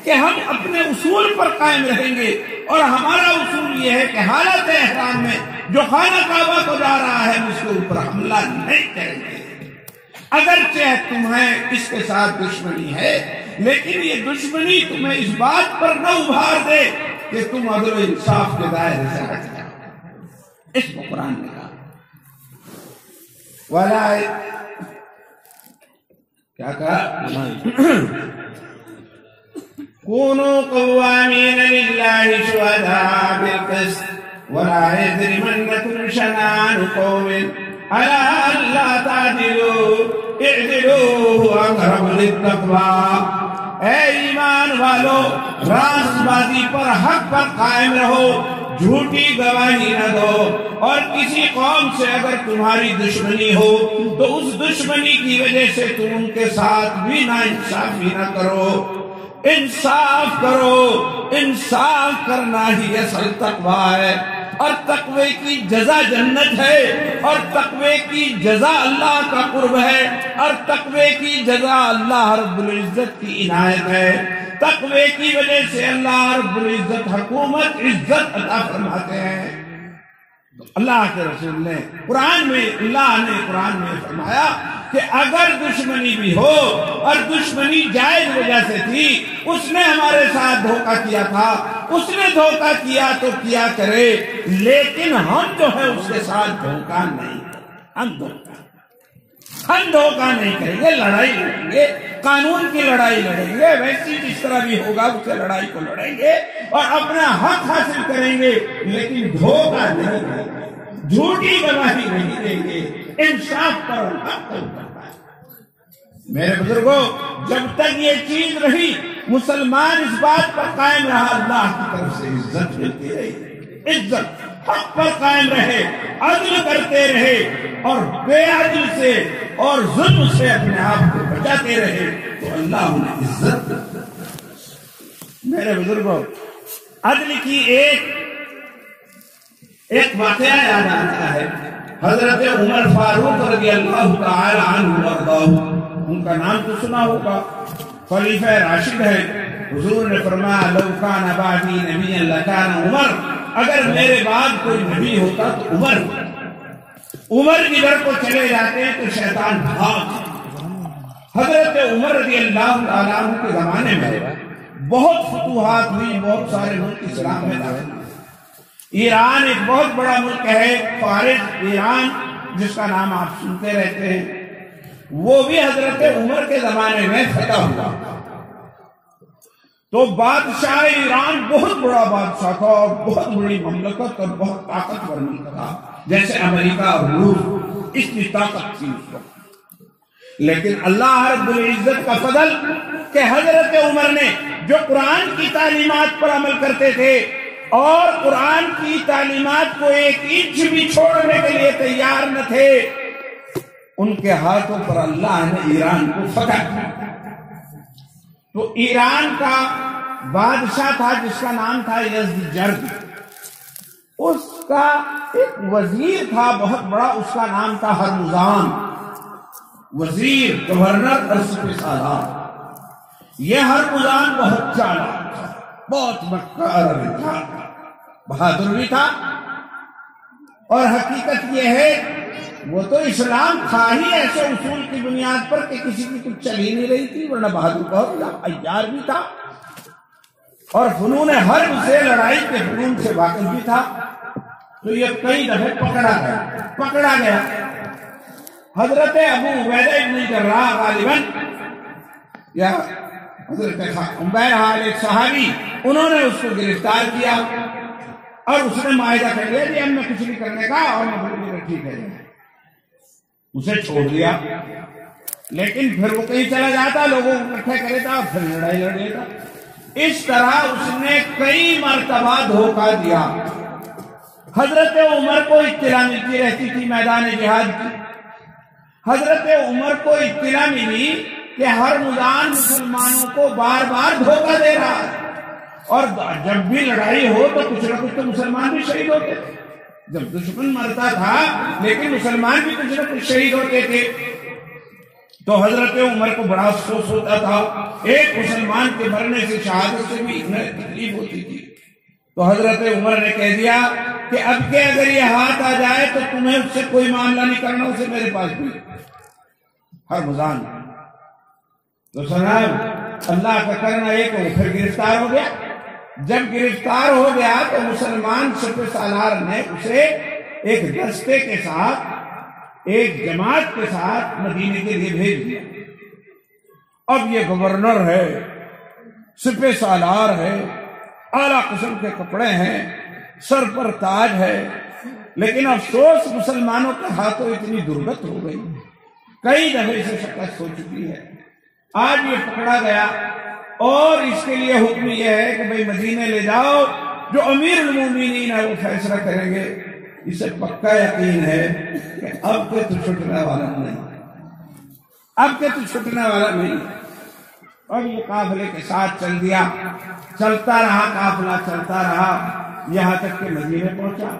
کہ ہم اپنے اصول پر قائم رہیں گے، اور ہمارا اصول یہ ہے کہ حالت احرام میں جو خانہ کعبہ کو جا رہا ہے اس کے اوپر حملہ نہیں کریں گے، اگرچہ تمہیں اس کے ساتھ دشمنی ہے، لیکن یہ دشمنی تمہیں اس بات پر نہ ابھار دے کہ تم عدل و انصاف کے دائرے سے ہٹ جاؤ۔ اس کو قرآن نے کہا وَلَا کیا کہا كونوا قوامين لله شهداء بالقسط ولا يجرمنكم شنآن قوم على ألا تعدلوا اعدلوا هو أقرب للتقوى۔ اے ایمان والو، راست بازی پر حق پر قائم رہو، جھوٹی گواہی نہ دو، اور کسی قوم سے اگر تمہاری دشمنی ہو تو اس دشمنی کی وجہ سے تم ان کے ساتھ بھی ناانصافی نہ کرو، انصاف کرو۔ انصاف کرنا ہی اصل تقویٰ ہے، اور تقوی کی جزا جنت ہے، اور تقوی کی جزا اللہ کا قرب ہے، اور تقوی کی جزا اللہ رب العزت کی عنایت ہے۔ تقوی کی وجہ سے اللہ رب العزت حکومت عزت عطا فرماتے ہیں۔ اللہ کے رسول نے قرآن میں فرمایا کہ اگر دشمنی بھی ہو، اور دشمنی جائز وجہ سے تھی، اس نے ہمارے ساتھ دھوکہ کیا تھا، اس نے دھوکہ کیا تو کیا کرے، لیکن ہم جو ہے اس کے ساتھ دھوکہ نہیں، ہم دھوکہ نہیں کریں گے، لڑائی لڑیں گے، قانون کی لڑائی لڑیں گے، ویسی جس طرح بھی ہوگا اسے لڑائی کو لڑیں گے اور اپنا حق حاصل کریں گے، لیکن دھوکہ نہیں کریں گے، جھوٹی گواہی نہیں دیں گے، انصاف پر حق پر۔ میرے بزرگوں، جب تک یہ چیز رہی، مسلمان اس بات پر قائم رہا، اللہ کی طرف سے عزت ملتی رہی، عزت حق پر قائم رہے، عدل کرتے رہے، اور بے عدل سے اور ظلم سے اپنے آپ کو بچاتے رہے تو اللہ انہیں عزت۔ میرے بزرگوں، عدل کی ایک واقعہ یاد آتا ہے۔ حضرت عمر فاروق رضی اللہ تعالی عنہ وارضاہ، ان کا نام تو سنا ہوگا، خلیفہ راشد ہے۔ حضور نے فرمایا لو کان بعدی نبیا لکان عمر، اگر میرے بعد کوئی نبی ہوتا تو عمر جدھر کو چلے جاتے تو شیطان بھاگ۔ حضرت عمر رضی اللہ تعالیٰ عنہ کے زمانے میں بہت فتوحات ہوئی، بہت سارے ملک اسلام میں داخل ہوئے۔ ایران ایک بہت بڑا ملک ہے، فارس ایران، جس کا نام آپ سنتے رہتے ہیں، وہ بھی حضرت عمر کے زمانے میں فتح ہوا۔ تو بادشاہ ایران بہت بڑا بادشاہ تھا، اور بہت بڑی مملکت اور بہت طاقتور ملک تھا، جیسے امریکہ اور روس، اس کی طاقت تھی اس وقت۔ لیکن اللہ رب العزت کا فضل کہ حضرت عمر نے جو قرآن کی تعلیمات پر عمل کرتے تھے، اور قرآن کی تعلیمات کو ایک انچ بھی چھوڑنے کے لیے تیار نہ تھے، ان کے ہاتھوں پر اللہ نے ایران کو فتح کیا۔ تو ایران کا بادشاہ تھا جس کا نام تھا یزدجرد، اس کا ایک وزیر تھا بہت بڑا، اس کا نام تھا ہرمزان، وزیر، گورنر اور سپہ سالار۔ یہ ہرمزان بہت چالاک تھا، بہت مکار تھا، بہادر بھی تھا، اور حقیقت یہ ہے وہ تو اسلام تھا ہی ایسے اصول کی بنیاد پر کہ کسی کی کچھ چل ہی نہیں رہی تھی، ورنہ بہادر بہت عیار بھی تھا، اور فنون حرب سے، لڑائی کے فنون سے واقف بھی تھا۔ تو یہ کئی دفعے پکڑا گیا۔ حضرت ابو عبیدہ بن جراح غالباً، یا حضرت بہرحال ایک صحابی، انہوں نے اس کو گرفتار کیا، اور اس نے معاہدہ کر لیا کہ ہم نے کچھ نہیں کرنے کا، اور میں ٹھیک ہے، اسے چھوڑ دیا۔ لیکن پھر وہ کہیں چلا جاتا، لوگوں کو اکٹھا کر لیتا اور پھر لڑائی لڑ لیتا۔ اس طرح اس نے کئی مرتبہ دھوکہ دیا۔ حضرت عمر کو اطلاع ملتی رہتی تھی میدان جہاد کی، حضرت عمر کو اطلاع ملی کہ ہرمزان مسلمانوں کو بار بار دھوکہ دے رہا ہے، اور جب بھی لڑائی ہو تو کچھ نہ کچھ تو مسلمان بھی شہید ہوتے تھے، جب دشمن مرتا تھا لیکن مسلمان بھی کچھ نہ کچھ شہید ہوتے تھے۔ تو حضرت عمر کو بڑا افسوس ہوتا تھا، ایک مسلمان کے مرنے سے شہادت سے بھی انہیں تکلیف ہوتی تھی۔ تو حضرت عمر نے کہہ دیا کہ اب کہ اگر یہ ہاتھ آ جائے تو تمہیں اس سے کوئی معاملہ نہیں کرنا، اسے میرے پاس بھی ہرمزان۔ تو صاحب اللہ کا کرنا ایک وہ پھر گرفتار ہو گیا۔ جب گرفتار ہو گیا تو مسلمان سپہ سالار نے اسے ایک دستے کے ساتھ، ایک جماعت کے ساتھ مدینے کے لیے بھیج دیا۔ اب یہ گورنر ہے، سپہ سالار ہے، اعلیٰ قسم کے کپڑے ہیں، سر پر تاج ہے، لیکن افسوس مسلمانوں کے ہاتھوں اتنی درگت ہو گئی، کئی دفعے سے شکست ہو چکی ہے۔ آج یہ پکڑا گیا اور اس کے لیے حکم یہ ہے کہ بھئی مدینے لے جاؤ، جو امیر المومنین ہے وہ فیصلہ کریں گے۔ اسے پکا یقین ہے کہ اب کے تو چھٹنے والا نہیں، اب کے تو چھٹنے والا نہیں۔ اور یہ قافلے کے ساتھ چل دیا، چلتا رہا قافلہ، چلتا رہا یہاں تک کہ مدینے پہنچا۔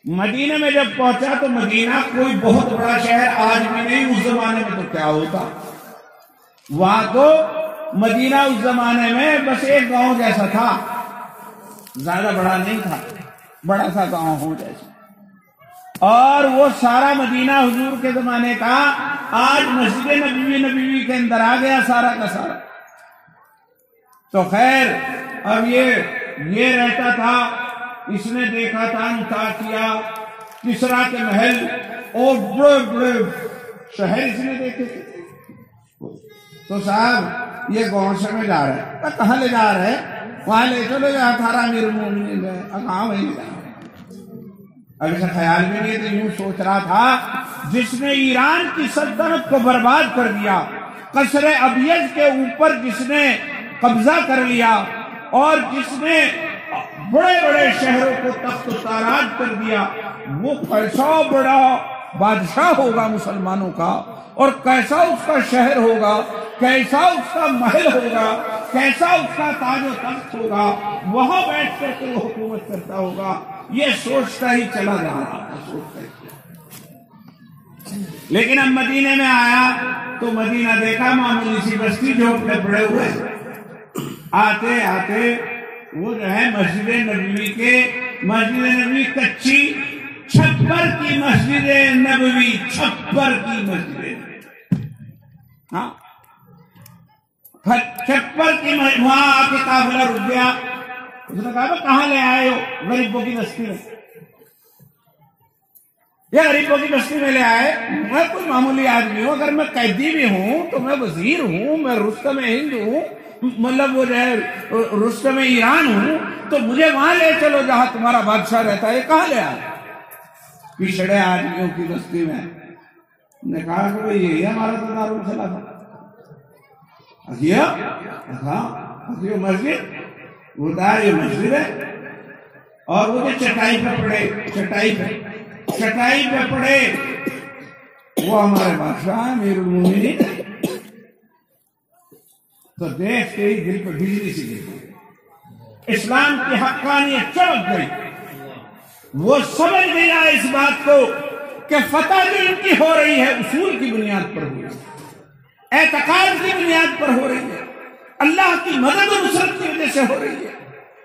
مدینے میں جب پہنچا تو مدینہ کوئی بہت بڑا شہر آج بھی نہیں، اس زمانے میں تو کیا ہوتا، وہاں تو مدینہ اس زمانے میں بس ایک گاؤں جیسا تھا، زیادہ بڑا نہیں تھا، بڑا سا گاؤں ہو جیسا۔ اور وہ سارا مدینہ حضور کے زمانے کا آج مسجد نبوی کے اندر آ گیا سارا کا سارا۔ تو خیر اب یہ رہتا تھا، اس نے دیکھا تھا انطاکیہ، کسرا کے محل اور بڑے بڑے شہر اس نے دیکھے تھے۔ تو صاحب یہ گاؤں سے میں جا رہا ہے، کہاں لے جا رہے ہیں؟ وہاں لے چلو جہاں تھارا امیر المومنین ہے، کہاں وہیں جا رہے ہیں۔ اب اسے خیال بھی نہیں، تو یوں سوچ رہا تھا جس نے ایران کی سلطنت کو برباد کر دیا، قصر ابیض کے اوپر جس نے قبضہ کر لیا، اور جس نے بڑے بڑے شہروں کو تخت و تاراج کر دیا، وہ کیسا بڑا بادشاہ ہوگا مسلمانوں کا، اور کیسا اس کا شہر ہوگا، کیسا اس کا محل ہوگا، کیسا اس کا تاج و تخت ہوگا، وہاں بیٹھ کر کے وہ حکومت کرتا ہوگا۔ یہ سوچتا ہی چلا جا رہا تھا، سوچتا ہی۔ لیکن اب مدینے میں آیا تو مدینہ دیکھا معمولی سی بستی جھونپڑے پڑے ہوئے، آتے آتے وہ جو ہے مسجد نبوی کچی چھپر کی مسجد نبوی، چھپر کی مسجد، ہاں چھپر کی، وہاں آ کے قافلہ رک گیا۔ اس نے کہا کہاں لے آئے ہو؟ غریبوں کی بستی میں۔ یہ غریبوں کی بستی میں لے آئے؟ میں کوئی معمولی آدمی ہوں، اگر میں قیدی بھی ہوں تو میں وزیر ہوں، میں رستم ہند ہوں، مطلب وہ جو ہے رستم ایران ہوں، تو مجھے وہاں لے چلو جہاں تمہارا بادشاہ رہتا ہے۔ کہاں لے آئے؟ پچھڑے آدمیوں کی بستی میں۔ نے کہا کہ بھئی یہی ہمارا تو دارالخلافہ ہے، مسجد وہ دار یہ مسجد ہے، اور وہ جو چٹائی پہ پڑے، چٹائی پہ پڑے وہ ہمارے بادشاہ امیر المومنین۔ تو دیکھ کے ہی دل پہ بجلی سی گئی، اسلام کی حقانیت چمک گئی۔ وہ سمجھ گیا اس بات کو کہ فتح جو ان کی ہو رہی ہے اصول کی بنیاد پر ہو رہی ہے، اعتقاد کی بنیاد پر ہو رہی ہے، اللہ کی مدد و نصرت کی وجہ سے ہو رہی ہے،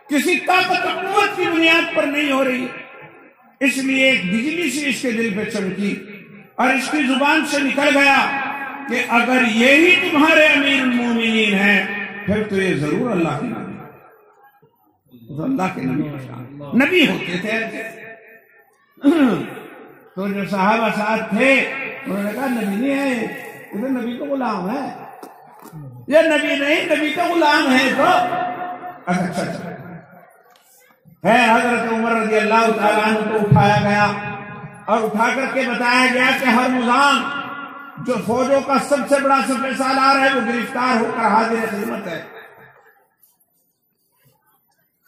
کسی طاقت و قوت کی بنیاد پر نہیں ہو رہی ہے۔ اس لیے ایک بجلی سی اس کے دل پہ چمکی اور اس کی زبان سے نکل گیا کہ اگر یہی تمہارے امیر المومنین ہیں پھر تو یہ ضرور اللہ کے نبی، تو اللہ کے نبی ہوتے تھے۔ تو جو صحابہ ساتھ تھے انہوں نے کہا نبی نہیں ہے، یہ تو نبی کا غلام ہے، یہ نبی نہیں نبی کا غلام ہے۔ تو اچھا ہے، حضرت عمر رضی اللہ تعالیٰ عنہ کو اٹھایا گیا اور اٹھا کر کے بتایا گیا کہ ہرمزان جو فوجوں کا سب سے بڑا سپہ سالار ہے وہ گرفتار ہو کر حاضر خدمت ہے۔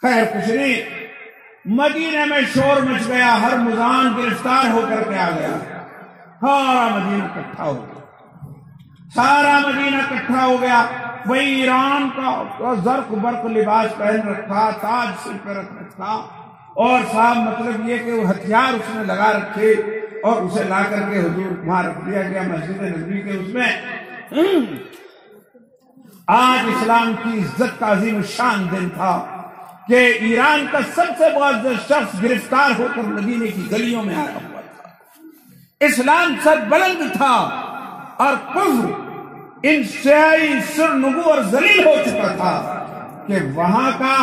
خیر کچھ نہیں، مدینہ میں شور مچ گیا، ہرمزان گرفتار ہو کر کے آ گیا، سارا مدینہ اکٹھا ہو گیا، سارا مدینہ اکٹھا ہو گیا۔ وہی ایران کا زرق برق لباس پہن رکھا، تاج سر پہ رکھ رکھا، اور صاحب مطلب یہ کہ وہ ہتھیار اس نے لگا رکھے، اور اسے لا کر کے حضور وہاں رکھ دیا گیا مسجد نبوی کے اس میں۔ آج اسلام کی عزت کا عظیم شان دن تھا کہ ایران کا سب سے معزز شخص گرفتار ہو کر مدینے کی گلیوں میں آیا ہوا تھا۔ اسلام سر بلند تھا اور کفر انتہائی سرنگو اور ذلیل ہو چکا تھا کہ وہاں کا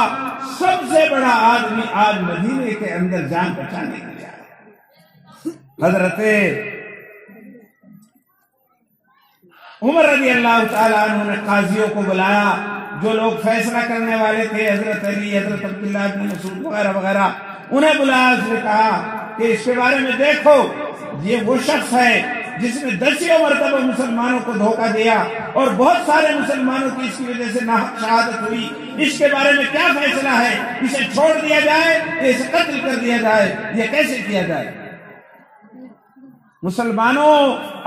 سب سے بڑا آدمی آج مدینے کے اندر جان بچانے کے لیے آیا۔ حضرت عمر رضی اللہ تعالیٰ عنہ نے قاضیوں کو بلایا، جو لوگ فیصلہ کرنے والے تھے، حضرت علی، حضرت عبداللہ بن مسعود وغیرہ وغیرہ، انہیں بلایا۔ اس نے کہا کہ اس کے بارے میں دیکھو، یہ وہ شخص ہے جس نے 10 مرتبہ مسلمانوں کو دھوکہ دیا اور بہت سارے مسلمانوں کی اس کی وجہ سے ناحق شہادت ہوئی۔ اس کے بارے میں کیا فیصلہ ہے؟ اسے چھوڑ دیا جائے یا اسے قتل کر دیا جائے؟ یہ کیسے کیا جائے؟ مسلمانوں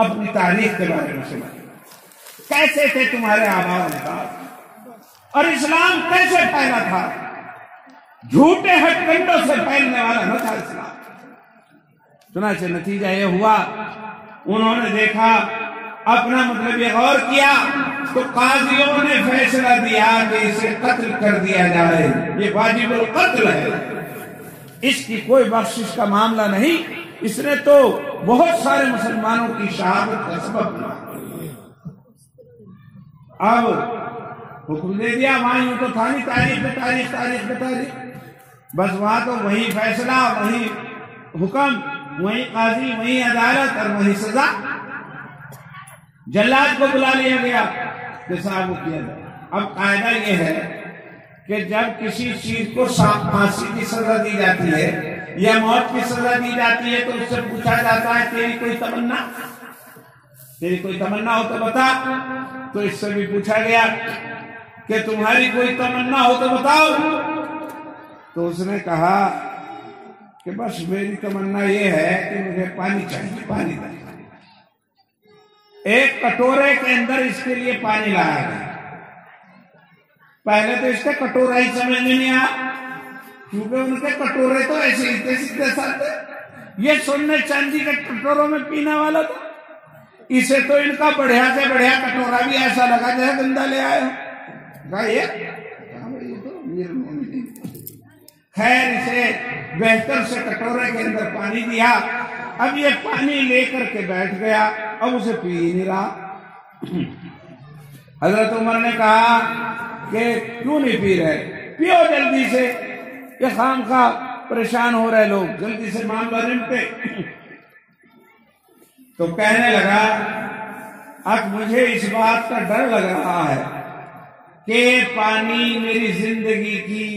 اپنی تاریخ کے بارے میں سمجھیں، کیسے تھے تمہارے آباء و اجداد، اور اسلام کیسے پھیلا تھا؟ جھوٹے ہتھ کنڈوں سے پھیلنے والا نہ تھا اسلام۔ چنانچہ نتیجہ یہ ہوا، انہوں نے دیکھا، اپنا مطلب یہ غور کیا تو قاضیوں نے فیصلہ دیا کہ اسے قتل کر دیا جائے، یہ واجب القتل ہے، اس کی کوئی بخشش کا معاملہ نہیں، اس نے تو بہت سارے مسلمانوں کی شہادت کا سبب بنا۔ اب حکم دے دیا، وہاں یوں تو تھا نہیں تاریخ، بس وہاں تو وہی فیصلہ، وہی حکم، وہی قاضی، وہی عدالت اور وہی سزا۔ جلاد کو بلا لیا گیا کہ صاحب وہ کیا جائے۔ اب قاعدہ یہ ہے کہ جب کسی چیز کو پھانسی کی سزا دی جاتی ہے یا موت کی سزا دی جاتی ہے تو اس سے پوچھا جاتا ہے تیری کوئی تمنا ہو تو بتا۔ تو اس سے بھی پوچھا گیا کہ تمہاری کوئی تمنا ہو تو بتاؤ۔ تو اس نے کہا کہ بس میری تمنا یہ ہے کہ مجھے پانی چاہیے، پانی دے۔ ایک کٹورے کے اندر اس کے لیے پانی لایا گیا۔ پہلے تو اس کا کٹورا ہی سمجھ میں نہیں آیا، کیونکہ ان کے کٹورے تو ایسے ہی سیدھے ساتھ، یہ سونے چاندی کے کٹوروں میں پینے والا تھا۔ اسے تو ان کا بڑھیا سے بڑھیا کٹورا بھی ایسا لگا جیسے گندا لے آئے ہو۔ خیر اسے بہتر سے کٹورے کے اندر پانی دیا۔ اب یہ پانی لے کر کے بیٹھ گیا، اب اسے پی نہیں رہا۔ حضرت عمر نے کہا کہ کیوں نہیں پی رہے؟ پیو جلدی سے، یہ خامخواہ پریشان ہو رہے لوگ، جلدی سے معاملہ نمٹے۔ تو کہنے لگا اب مجھے اس بات کا ڈر لگ رہا ہے کہ پانی میری زندگی کی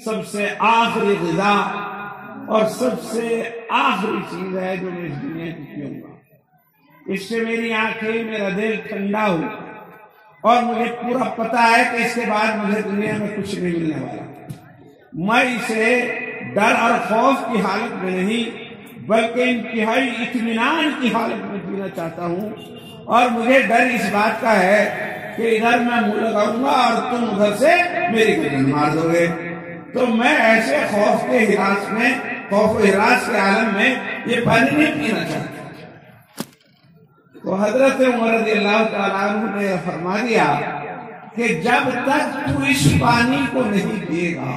سب سے آخری غذا اور سب سے آخری چیز ہے جو میں اس دنیا کی پیوں گا۔ اس سے میری آنکھیں، میرا دل ٹھنڈا ہو، اور مجھے پورا پتا ہے کہ اس کے بعد مجھے دنیا میں کچھ نہیں ملنے والا۔ میں اسے ڈر اور خوف کی حالت میں نہیں بلکہ انتہائی اطمینان کی حالت میں پینا چاہتا ہوں، اور مجھے ڈر اس بات کا ہے کہ ادھر میں منہ لگاؤں گا اور تم ادھر سے میری گردن مار دو گے۔ تو میں ایسے خوف کے ہراس میں، خوف و ہراس کے عالم میں یہ پانی نہیں پینا چاہتا۔ تو حضرت عمر رضی اللہ تعالیٰ عنہ نے فرما دیا کہ جب تک تو اس پانی کو نہیں پیے گا،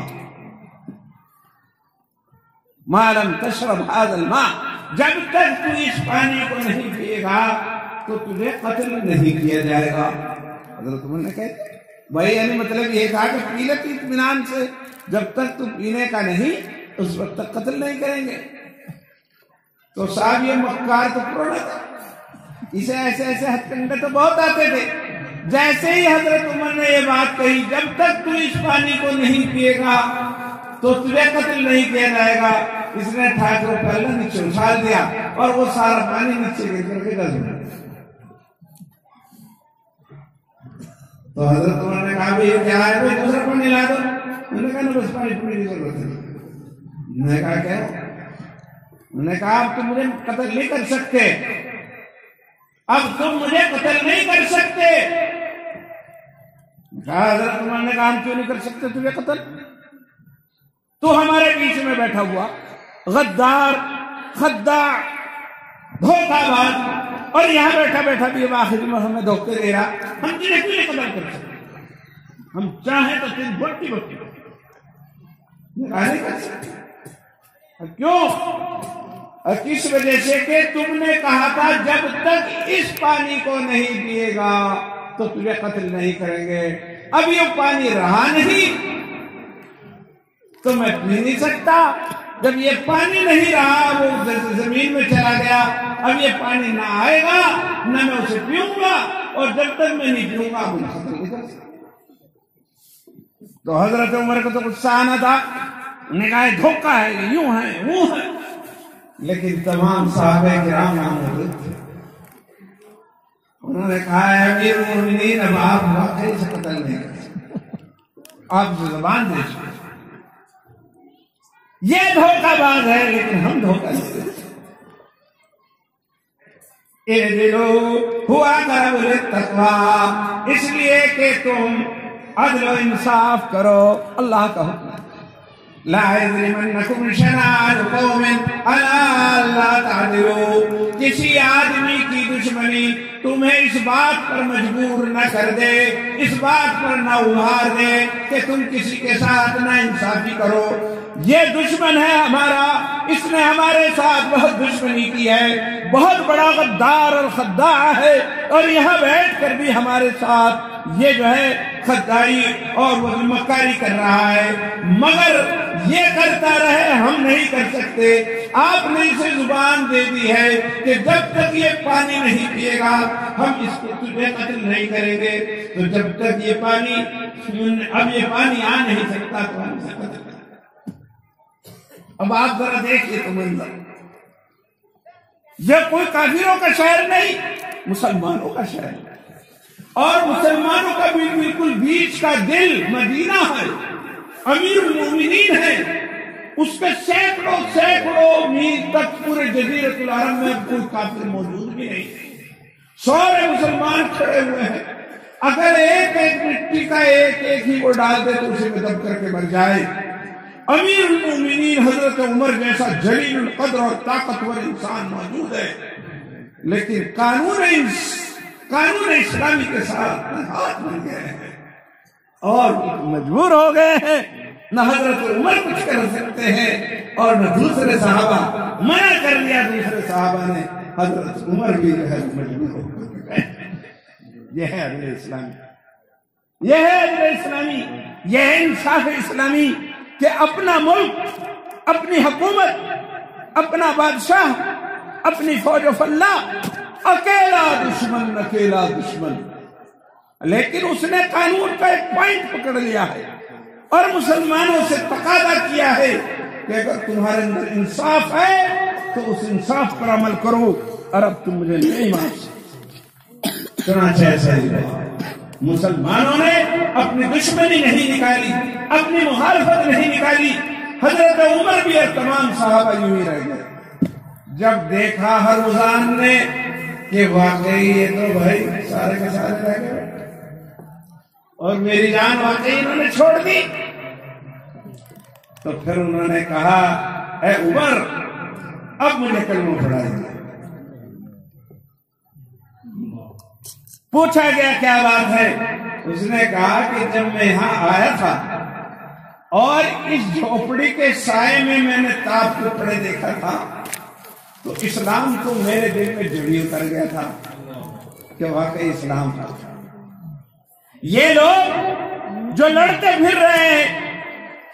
ما لم تشرب هذا الماء، جب تک تو اس پانی کو نہیں پیے گا تو تجھے قتل نہیں کیا جائے گا۔ حضرت عمر نے کہا بھائی یعنی مطلب یہ کہا کہ پی لیتے اطمینان سے، جب تک تو پینے کا نہیں اس وقت تک قتل نہیں کریں گے۔ تو صاحب یہ مکار تو پروڑا تھا، اسے ایسے ایسے ہتھ کنڈے تو بہت آتے تھے۔ جیسے ہی حضرت عمر نے یہ بات کہی جب تک تو اس پانی کو نہیں پیے گا تو تجھے قتل نہیں کیا جائے گا، اس نے ٹھاکر کو پہلے نیچے اچھال دیا اور وہ سارا پانی نیچے گر کر کے گل گیا۔ تو حضرت عمر نے کہا یہ کیا ہے، کوئی دوسرا پانی لا دو۔ انہوں نے کہا نا بس پانی پوری کی ضرورت ہے۔ انہوں نے کہا کیا؟ انہوں نے کہا اب تم مجھے قتل نہیں کر سکتے، اب تم مجھے قتل نہیں کر سکتے۔ کہا حضرت عمر نے کہا ہم کیوں نہیں کر سکتے تجھے قتل؟ تو ہمارے بیچ میں بیٹھا ہوا غدار، خداع، دھوکہ باز، اور یہاں بیٹھا بیٹھا بھی آخر میں ہمیں دھوکے دے رہا. ہم تجھے کیوں نہیں قتل کر سکتے؟ ہم چاہیں تو تیری بڑی بڑی نہیں کر سکتے. کیوں؟ اور کس وجہ سے کہ تم نے کہا تھا جب تک اس پانی کو نہیں پیے گا تو تجھے قتل نہیں کریں گے. اب یہ پانی رہا نہیں تو میں پی نہیں سکتا. جب یہ پانی نہیں رہا، وہ زمین میں چلا گیا، اب یہ پانی نہ آئے گا نہ میں اسے پیوں گا، اور جب تک میں نہیں پیوں گا مجھے قتل نہیں کر سکتا. تو حضرت عمر کو تو غصہ آنا تھا، انہوں نے کہا دھوکہ ہے، یوں ہے وہ ہے. لیکن تمام صحابہ کرام موجود تھے. انہوں نے کہا ہے امیر المومنین، اب آپ واقعی سے قتل نہیں کر سکتے، آپ سے زبان دے چکے. یہ دھوکہ باز ہے لیکن ہم دھوکہ نہیں دیتے. اعدلوا ہوا اقرب للتقوی، اس لیے کہ تم عدل و انصاف کرو. اللہ کا حکم ہے لا یجرمنکم شنآن قوم علی الا تعدلوا، کسی آدمی کی دشمنی تمہیں اس بات پر مجبور نہ کر دے، اس بات پر نہ ابھار دے کہ تم کسی کے ساتھ نہ انصافی کرو. یہ دشمن ہے ہمارا، اس نے ہمارے ساتھ بہت دشمنی کی ہے، بہت بڑا غدار اور خداع ہے، اور یہاں بیٹھ کر بھی ہمارے ساتھ یہ جو ہے خدائی اور وہ مکاری کر رہا ہے، مگر یہ کرتا رہے ہم نہیں کر سکتے. آپ نے اسے زبان دے دی ہے کہ جب تک یہ پانی نہیں پیے گا ہم اس کو تجھے قتل نہیں کریں گے. تو جب تک یہ پانی، اب یہ پانی آ نہیں سکتا تو ہم اسے قتل کریں. اب آپ ذرا دیکھیے تو منظر، یہ کوئی کافروں کا شہر نہیں، مسلمانوں کا شہر ہے، اور مسلمانوں کا بھی بالکل بیچ کا دل مدینہ ہے، امیر المومنین ہے. اس کے سینکڑوں میل تک پورے جزیرۃ العرب میں کوئی کافر موجود بھی نہیں، سارے مسلمان کھڑے ہوئے ہیں. اگر ایک ایک مٹی کا ایک ہی کو ڈال دے تو اسے دب کر کے مر جائے. امیر المومنین حضرت عمر جیسا جلیل القدر اور طاقتور انسان موجود ہے، لیکن قانون اسلامی کے ساتھ ہاتھ بن گئے ہیں اور مجبور ہو گئے ہیں. نہ حضرت عمر کچھ کر سکتے ہیں اور نہ دوسرے صحابہ. منع کر دیا دوسرے صحابہ نے، حضرت عمر بھی جو ہے مجبور ہو گئے. یہ ہے عدل اسلامی، یہ ہے عدل اسلامی، یہ ہے انصاف اسلامی کہ اپنا ملک، اپنی حکومت، اپنا بادشاہ، اپنی فوج و فلہ، اکیلا دشمن، لیکن اس نے قانون کا ایک پوائنٹ پکڑ لیا ہے اور مسلمانوں سے تقاضا کیا ہے کہ اگر تمہارے اندر انصاف ہے تو اس انصاف پر عمل کرو، اور اب تم مجھے نہیں مان سکتے. چنانچہ ایسا ہی ہوا. مسلمانوں نے اپنی دشمنی نہیں نکالی، اپنی مخالفت نہیں نکالی. حضرت عمر بھی اور تمام صحابہ یوں ہی رہ گئے. جب دیکھا ہرمزان نے کہ واقعی یہ تو بھائی سارے کے سارے رہ گئے اور میری جان واقعی انہوں نے چھوڑ دی، تو پھر انہوں نے کہا اے عمر اب مجھے کلمہ پڑھائیے. پوچھا گیا کیا بات ہے؟ اس نے کہا کہ جب میں یہاں آیا تھا اور اس جھوپڑی کے سائے میں نے تاپ کے پڑے دیکھا تھا تو اسلام تو میرے دل میں جڑی اتر گیا تھا کہ واقعی اسلام تھا. یہ لوگ جو لڑتے پھر رہے ہیں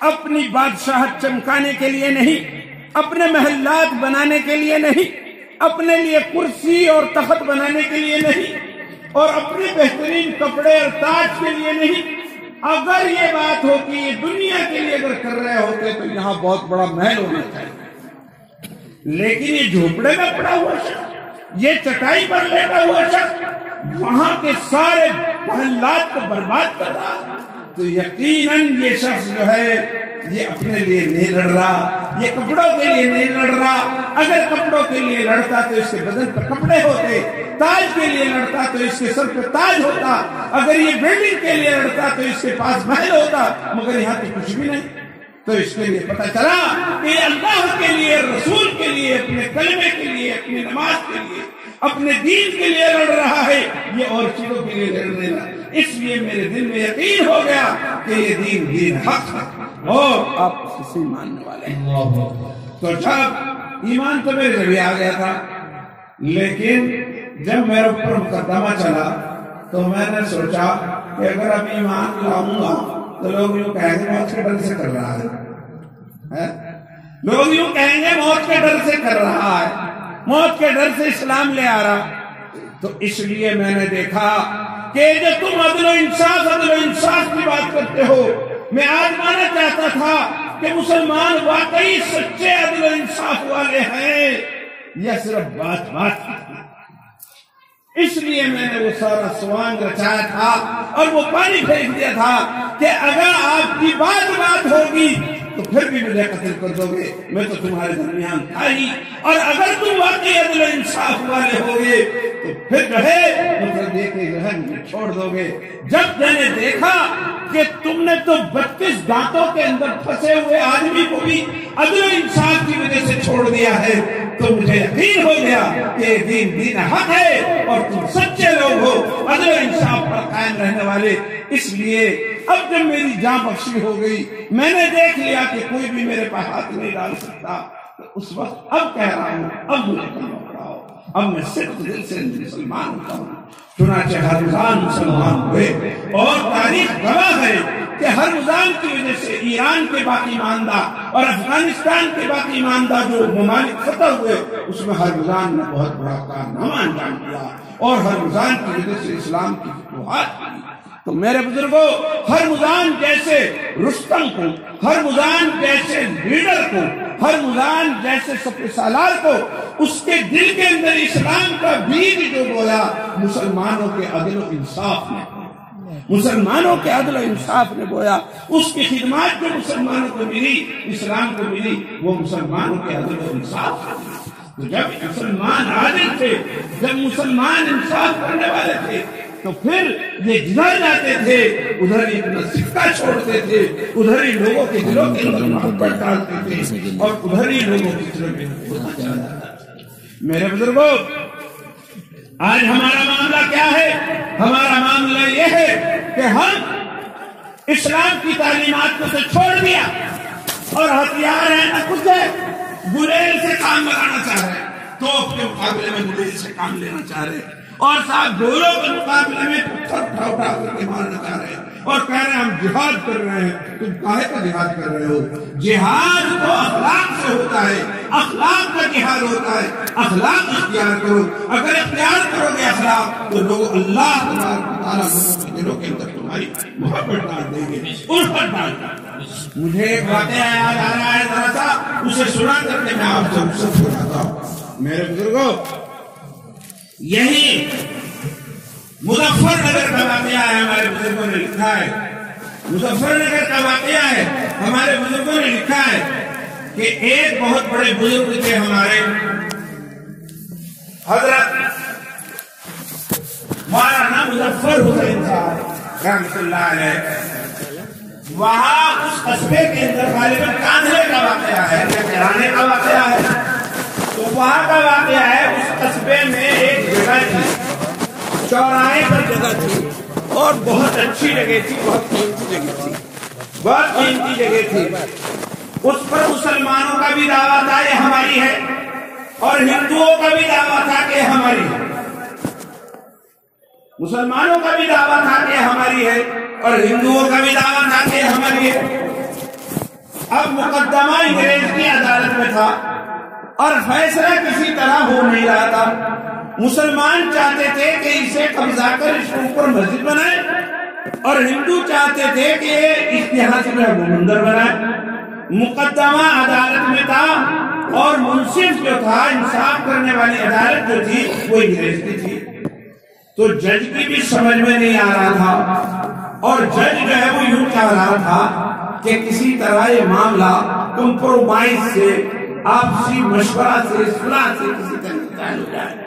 اپنی بادشاہت چمکانے کے لیے نہیں، اپنے محلات بنانے کے لیے نہیں، اپنے لیے کرسی اور تخت بنانے کے لیے نہیں، اور اپنے بہترین کپڑے اور تاج کے لیے نہیں. اگر یہ بات ہوتی یہ دنیا کے لیے اگر کر رہے ہوتے تو یہاں بہت بڑا محل ہونا چاہیے، لیکن یہ جھوپڑے میں پڑا ہوا شخص، یہ چٹائی پر لیٹا ہوا شخص وہاں کے سارے محلات کو برباد کر رہا. تو یقیناً یہ شخص جو ہے یہ اپنے لیے نہیں لڑ رہا، یہ کپڑوں کے لیے نہیں لڑ رہا. اگر کپڑوں کے لیے لڑتا تو اس کے بدن پر کپڑے ہوتے، تاج کے لیے لڑتا تو اس کے سر پہ تاج ہوتا، اگر یہ بلڈنگ کے لیے لڑتا تو اس کے پاس محل ہوتا، مگر یہاں تو کچھ بھی نہیں. تو اس کے لیے پتہ چلا کہ اللہ کے لیے، رسول کے لیے، اپنے کلمے کے لیے، اپنی نماز کے لیے، اپنے دین کے لیے لڑ رہا ہے، یہ اور چیزوں کے لیے لڑ رہا ہے۔ اس لیے میرے دل میں یقین ہو گیا کہ یہ دین حق ہے اور آپ کسی ماننے والے ہیں۔ تو جب ایمان تو میرے ذریعے آ گیا تھا، لیکن جب میرے اوپر مقدمہ چلا تو میں نے سوچا کہ اگر اب ایمان لاؤں گا تو لوگ یوں کہیں گے موت کے ڈر سے کر رہا ہے، لوگ یوں کہیں گے موت کے ڈر سے کر رہا ہے، موت کے ڈر سے اسلام لے آ رہا۔ تو اس لیے میں نے دیکھا کہ جو تم عدل و انصاف کی بات کرتے ہو، میں آج مانا چاہتا تھا کہ مسلمان واقعی سچے عدل و انصاف والے ہیں یا صرف بات اس لیے میں نے وہ سارا سوانگ رچایا تھا اور وہ پانی پھینک دیا تھا کہ اگر آپ کی بات ہوگی تو پھر بھی مجھے قتل کر دو گے، میں تو تمہارے درمیان تھا ہی، اور اگر تم واقعی عدل و انصاف والے ہوگے تو پھر جو ہے مطلب یہ کہ مجھے چھوڑ دو گے۔ جب میں نے دیکھا کہ تم نے تو 32 دانتوں کے اندر پھنسے ہوئے آدمی کو بھی عدل و انصاف کی وجہ سے چھوڑ دیا ہے تو مجھے یقین ہو گیا کہ دین حق ہے اور تم سچے لوگ ہو، عدل و انصاف پر قائم رہنے والے۔ اس لیے اب جب میری جان بخشی ہو گئی، میں نے دیکھ لیا کہ کوئی بھی میرے پاس ہاتھ نہیں ڈال سکتا، تو اس وقت اب کہہ رہا ہوں اب مجھے کلمہ پڑھاؤ، اب میں صرف دل سے مسلمان ہوتا ہوں۔ چنانچہ ہرمزان مسلمان ہوئے اور تاریخ گواہ ہے کہ ہرمزان کی وجہ سے ایران کے باقی ماندہ اور افغانستان کے باقی ماندہ جو ممالک فتح ہوئے، اس میں ہرمزان نے بہت بڑا کارنامہ انجام دیا اور ہرمزان کی وجہ سے اسلام کی فتوحات ہوئی۔ تو میرے بزرگوں، ہرمزان جیسے رستم کو، ہرمزان جیسے لیڈر کو، ہرمزان جیسے سپہ سالار کو، اس کے دل کے اندر اسلام کا بیج جو بویا مسلمانوں کے عدل و انصاف نے، مسلمانوں کے عدل و انصاف نے بویا۔ اس کی خدمات جو مسلمانوں کو ملی، اسلام کو ملی، وہ مسلمانوں کے عدل و انصاف نے۔ تو جب مسلمان عادل تھے، جب مسلمان انصاف کرنے والے تھے، تو پھر یہ جدھر جاتے تھے ادھر ہی اپنا سکہ چھوڑتے تھے، ادھر ہی لوگوں کے دلوں کے اندر محبت ڈالتے تھے اور ادھر ہی لوگوں کے دلوں کے اندر۔ میرے بزرگوں، آج ہمارا معاملہ کیا ہے؟ ہمارا معاملہ یہ ہے کہ ہم اسلام کی تعلیمات کو تو چھوڑ دیا اور ہتھیار ہے نہ کچھ ہے، گلیل سے کام لگانا چاہ رہے ہیں، توپ کے مقابلے میں گلیل سے کام لینا چاہ رہے ہیں، اور صاحب گولوں کے مقابلے میں پتھر اٹھا کر کے مارنا چاہ رہے ہیں اور کہہ رہے ہیں ہم جہاد کر رہے ہیں۔ تم کاہے کا جہاد کر رہے ہو؟ جہاد تو اخلاق سے ہوتا ہے، اخلاق کا جہاد ہوتا ہے، اخلاق اختیار کرو۔ اگر اختیار کرو گے اخلاق تو لوگ اللہ تبارک و تعالیٰ لوگوں کے دلوں کے اندر تمہاری محبت ڈال دیں گے، الفت ڈال دیں گے۔ مجھے ایک واقعہ یاد آ رہا ہے، ذرا سا اسے سنا کر کے میں آپ سے سناتا ہوں۔ میرے بزرگوں، یہی مظفر نگر کا واقعہ ہے، ہمارے بزرگوں نے لکھا ہے، مظفر نگر کا واقعہ ہے، ہمارے بزرگوں نے لکھا ہے کہ ایک بہت بڑے بزرگ تھے ہمارے حضرت مولانا مظفر حسین صاحب رحمۃ اللہ علیہ۔ وہاں اس قصبے کے اندر غالباً کاندھلے کا واقعہ ہے یا کرانے کا واقعہ ہے، تو وہاں کا واقعہ ہے اس قصبے میں ایک جگہ تھی، چوراہے پر جگہ تھی اور بہت اچھی جگہ تھی، بہت قیمتی جگہ تھی، بہت قیمتی جگہ تھی۔ اس پر مسلمانوں کا بھی دعویٰ تھا یہ ہماری ہے اور ہندوؤں کا بھی دعویٰ تھا کہ ہماری ہے، مسلمانوں کا بھی دعویٰ تھا کہ ہماری ہے اور ہندوؤں کا بھی دعویٰ تھا کہ ہماری ہے۔ اب مقدمہ انگریز کی عدالت میں تھا اور فیصلہ کسی طرح ہو نہیں رہا تھا۔ مسلمان چاہتے تھے کہ اسے قبضہ کر اس کے اوپر مسجد بنائے اور ہندو چاہتے تھے کہ اس یہاں سے مندر بنائے۔ مقدمہ عدالت میں تھا اور منصف جو تھا، انصاف کرنے والی عدالت جو تھی وہ انگریز کی تھی۔ تو جج کی بھی سمجھ میں نہیں آ رہا تھا اور جج جو ہے وہ یوں چاہ رہا تھا کہ کسی طرح یہ معاملہ کمپرومائز سے، آپسی مشورہ سے، صلح سے کسی طرح حل ہو جائے۔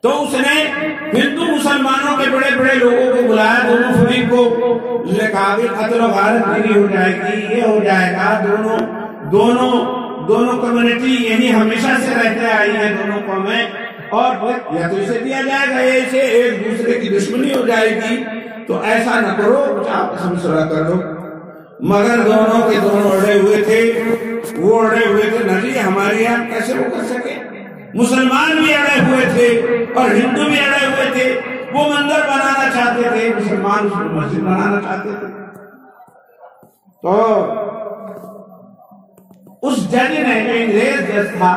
تو اس نے ہندو مسلمانوں کے بڑے بڑے لوگوں کو بلایا، دونوں فریق کو، اس نے کہا کہ قتل و غارت میری ہو جائے گی، یہ ہو جائے گا، دونوں کمیونٹی یہی ہمیشہ سے رہتے آئی ہیں دونوں قومیں، اور یا تو اسے دیا جائے گا یا اسے ایک دوسرے کی دشمنی ہو جائے گی، تو ایسا نہ کرو، کچھ آپس میں صلح کر لو۔ مگر دونوں کے دونوں اڑے ہوئے تھے، وہ اڑے ہوئے تھے، نہ جی ہمارے یہاں کیسے وہ کر سکے، مسلمان بھی اڑے ہوئے تھے اور ہندو بھی اڑے ہوئے تھے، وہ مندر بنانا چاہتے تھے، مسلمان اس کو مسجد بنانا چاہتے تھے۔ تو اس جج نے، جو انگریز جج تھا،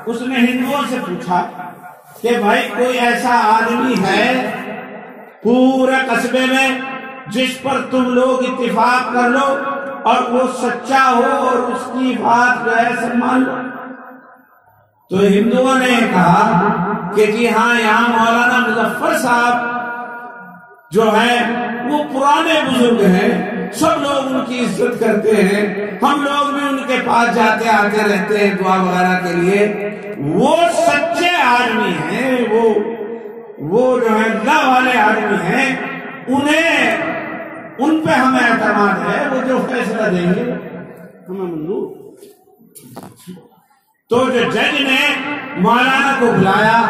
اس نے ہندوؤں سے پوچھا کہ بھائی کوئی ایسا آدمی ہے پورے قصبے میں جس پر تم لوگ اتفاق کر لو اور وہ سچا ہو اور اس کی بات جو ہے سب مان لو؟ تو ہندوؤں نے کہا کہ جی ہاں، یہاں مولانا مظفر صاحب جو ہے وہ پرانے بزرگ ہیں، سب لوگ ان کی عزت کرتے ہیں، ہم لوگ بھی ان کے پاس جاتے آتے رہتے ہیں دعا وغیرہ کے لیے، وہ سچے آدمی ہیں، وہ جو ہے اللہ والے آدمی ہیں، ان پہ ہمیں اعتماد ہے، وہ جو فیصلہ دیں گے ہمیں منظور۔ تو جو جج نے مولانا کو بلایا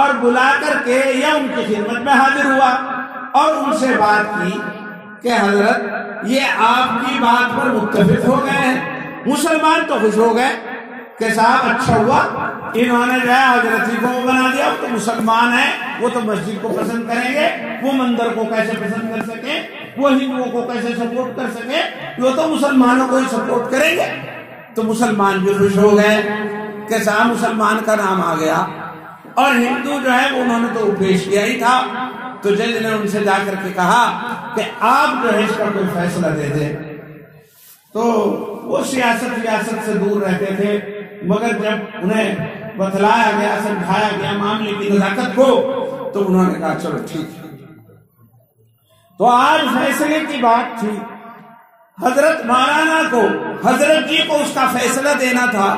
اور بلا کر کے یا ان کی خدمت میں حاضر ہوا اور ان سے بات کی کہ حضرت یہ آپ کی بات پر متفق ہو گئے ہیں۔ مسلمان تو خوش ہو گئے کہ صاحب اچھا ہوا، انہوں نے جو ہے حضرت جی کو بنا دیا، تو مسلمان ہیں، وہ تو مسجد کو پسند کریں گے، وہ مندر کو کیسے پسند کر سکیں، وہ ہندوؤں کو کیسے سپورٹ کر سکیں، وہ تو مسلمانوں کو ہی سپورٹ کریں گے۔ تو مسلمان بھی خوش ہو گئے کہ صاحب مسلمان کا نام آ گیا، اور ہندو جو ہے انہوں نے تو پیش کیا ہی تھا۔ تو جج نے ان سے جا کر کے کہا کہ آپ جو ہے اس کا کوئی فیصلہ دے دیں۔ تو وہ سیاست سے دور رہتے تھے، مگر جب انہیں بتلایا گیا، سمجھایا گیا معاملے کی نزاکت کو، تو انہوں نے کہا چلو ٹھیک ہے۔ تو آج فیصلے کی بات تھی، حضرت مولانا کو، حضرت جی کو اس کا فیصلہ دینا تھا،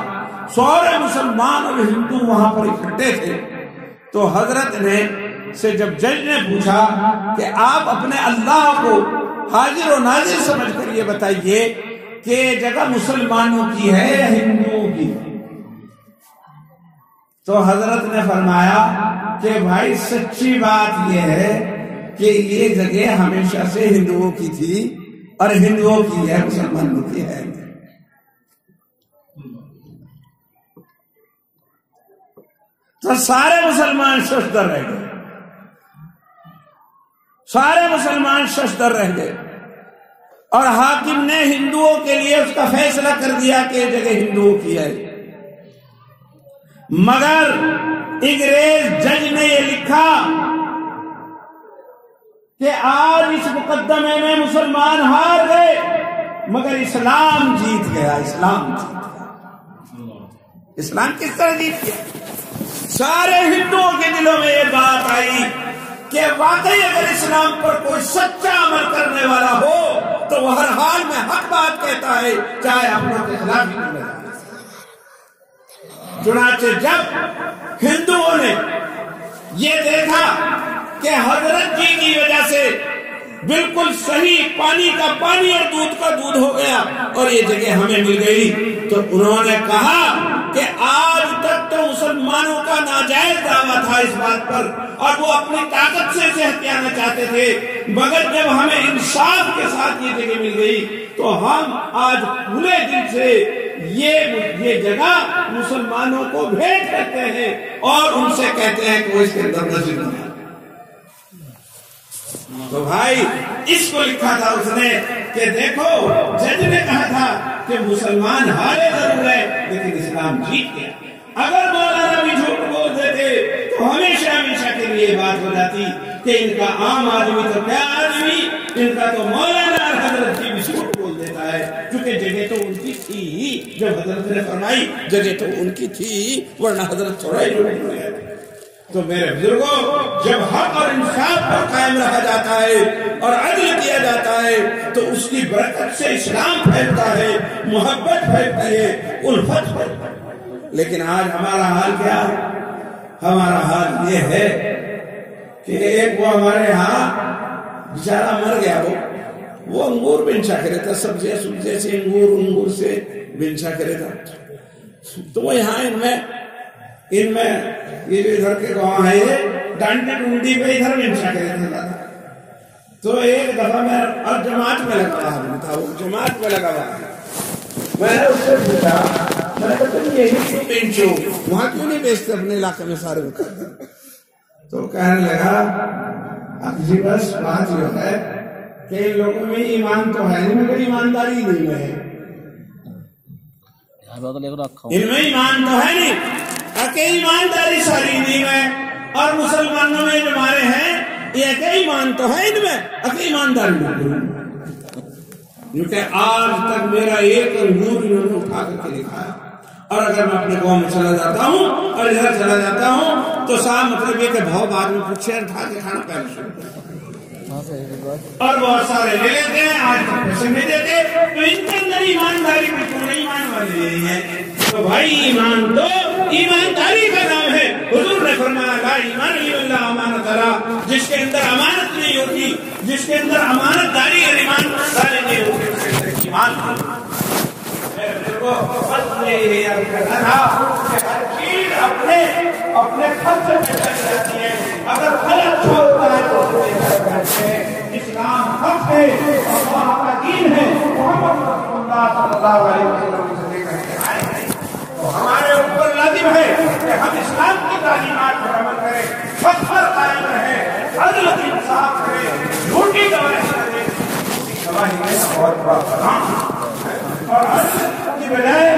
سارے مسلمان اور ہندو وہاں پر اکٹھے تھے۔ تو حضرت نے سے جب جج نے پوچھا کہ آپ اپنے اللہ کو حاضر و ناظر سمجھ کر یہ بتائیے کہ یہ جگہ مسلمانوں کی ہے یا ہندوؤں کی؟ تو حضرت نے فرمایا کہ بھائی سچی بات یہ ہے کہ یہ جگہ ہمیشہ سے ہندوؤں کی تھی اور ہندوؤں کی ہے، مسلمانوں کی ہے۔ تو سارے مسلمان ششدر رہ گئے، سارے مسلمان ششدر رہ گئے، اور حاکم نے ہندوؤں کے لیے اس کا فیصلہ کر دیا کہ یہ جگہ ہندوؤں کی ہے۔ مگر انگریز جج نے یہ لکھا کہ آج اس مقدمے میں مسلمان ہار گئے مگر اسلام جیت گیا، اسلام جیت گیا۔ اسلام کس طرح جیت گیا؟ سارے ہندوؤں کے دلوں میں یہ بات آئی کہ واقعی اگر اسلام پر کوئی سچا عمل کرنے والا ہو تو وہ ہر حال میں حق بات کہتا ہے، چاہے اپنوں کے خلاف ہی نہ۔ چنانچہ جب ہندوؤں نے یہ دیکھا کہ حضرت جی کی وجہ سے بالکل صحیح پانی کا پانی اور دودھ کا دودھ ہو گیا اور یہ جگہ ہمیں مل گئی، تو انہوں نے کہا کہ آج تک تو مسلمانوں کا ناجائز دعویٰ تھا اس بات پر اور وہ اپنی طاقت سے اسے ہتھیانا چاہتے تھے، مگر جب ہمیں انصاف کے ساتھ یہ جگہ مل گئی تو ہم آج کھلے دل سے یہ جگہ مسلمانوں کو بھیٹ کرتے ہیں اور ان سے کہتے ہیں کہ وہ اس کے اندر مسجد بنائیں۔ تو بھائی اس کو لکھا تھا اس نے کہ دیکھو جج نے کہا تھا کہ مسلمان ہارے ضرور ہے لیکن اسلام جیت گیا۔ اگر مولانا بھی جھوٹ بول دیتے تو ہمیشہ کے لیے بات ہو جاتی کہ ان کا عام آدمی تو کیا آدمی، ان کا تو مولانا اور حضرت جی بھی جھوٹ بول دیتا ہے، کیونکہ جگہ تو ان کی تھی، جب حضرت نے فرمائی جگہ تو ان کی تھی، ورنہ حضرت تھوڑا ہی جھوٹ بول گئے۔ تو میرے بزرگوں، جب حق اور انصاف پر قائم رہا جاتا ہے اور عدل کیا جاتا ہے تو اس کی برکت سے اسلام پھیلتا ہے، محبت پھیلتی ہے، الفت پھیلتی ہے۔ لیکن آج ہمارا حال کیا ہے؟ ہمارا حال یہ ہے کہ ایک وہ ہمارے ہاں بیچارہ مر گیا، وہ انگور بنچا کرے تھا، سبزیاں سے انگور سے بنچا کرے تھا. تو وہ یہاں ان میں یہ جو ادھر کے گاؤں ہے یہ ڈانڈی ڈونڈی پہ ادھر بنچا کرے تھا. تو ایک دفعہ میں اور جماعت میں لگا ہوا آدمی تھا، وہ جماعت میں لگا ہوا، میں نے اس سے پوچھا، میں نے کہا تم یہی کیوں بینچو، وہاں کیوں نہیں بیچتے اپنے علاقے میں سارے ہوتا؟ تو کہنے لگا جی بس بات یہ ہے کہ ان لوگوں میں ایمان تو ہے، ان میں کوئی ایمانداری نہیں ہے، ان میں ایمان تو ہے نہیں، کہ ایمانداری ساری نہیں ہے. اور مسلمانوں میں جو ہمارے ہیں یہ کہ ایمان تو ہے ان میں، کہ ایمانداری نہیں. کیونکہ آج تک میرا ایک انگور انہوں نے اٹھا کر کے لکھا ہے. اور اگر میں اپنے قوم میں چلا جاتا ہوں اور ادھر چلا جاتا ہوں تو صاحب مطلب یہ کہ بہت آدمی پوچھے اٹھا کے کھانا پہلے شروع اور بہت سارے لے لیتے ہیں، آج تک پیسے نہیں دیتے. تو ان کے اندر ایمانداری بالکل نہیں، ایمان والی نہیں ہے. تو بھائی ایمان تو ایمانداری کا نام ہے. حضور نے فرمایا لا ایمان الا اللہ امانت اللہ، جس کے اندر امانت نہیں ہوتی، جس کے اندر امانت داری اور ایمانداری نہیں ہوتی، اس کے اندر ایمان اپنے خرچ میں چل جاتی ہے. اگر پھل اچھا ہوتا ہے تو اسلام حق ہے، اللہ کا دین ہے، محمد رسول اللہ صلی اللہ علیہ وسلم سے کہہ کے آئے ہیں. تو ہمارے اوپر لازم ہے کہ ہم اسلام کی تعلیمات پر عمل کریں، حق پر قائم رہیں، عدل انصاف کریں، جھوٹی گواہی کریں. جھوٹی گواہی دینا بہت بڑا کام اور عدل کی بجائے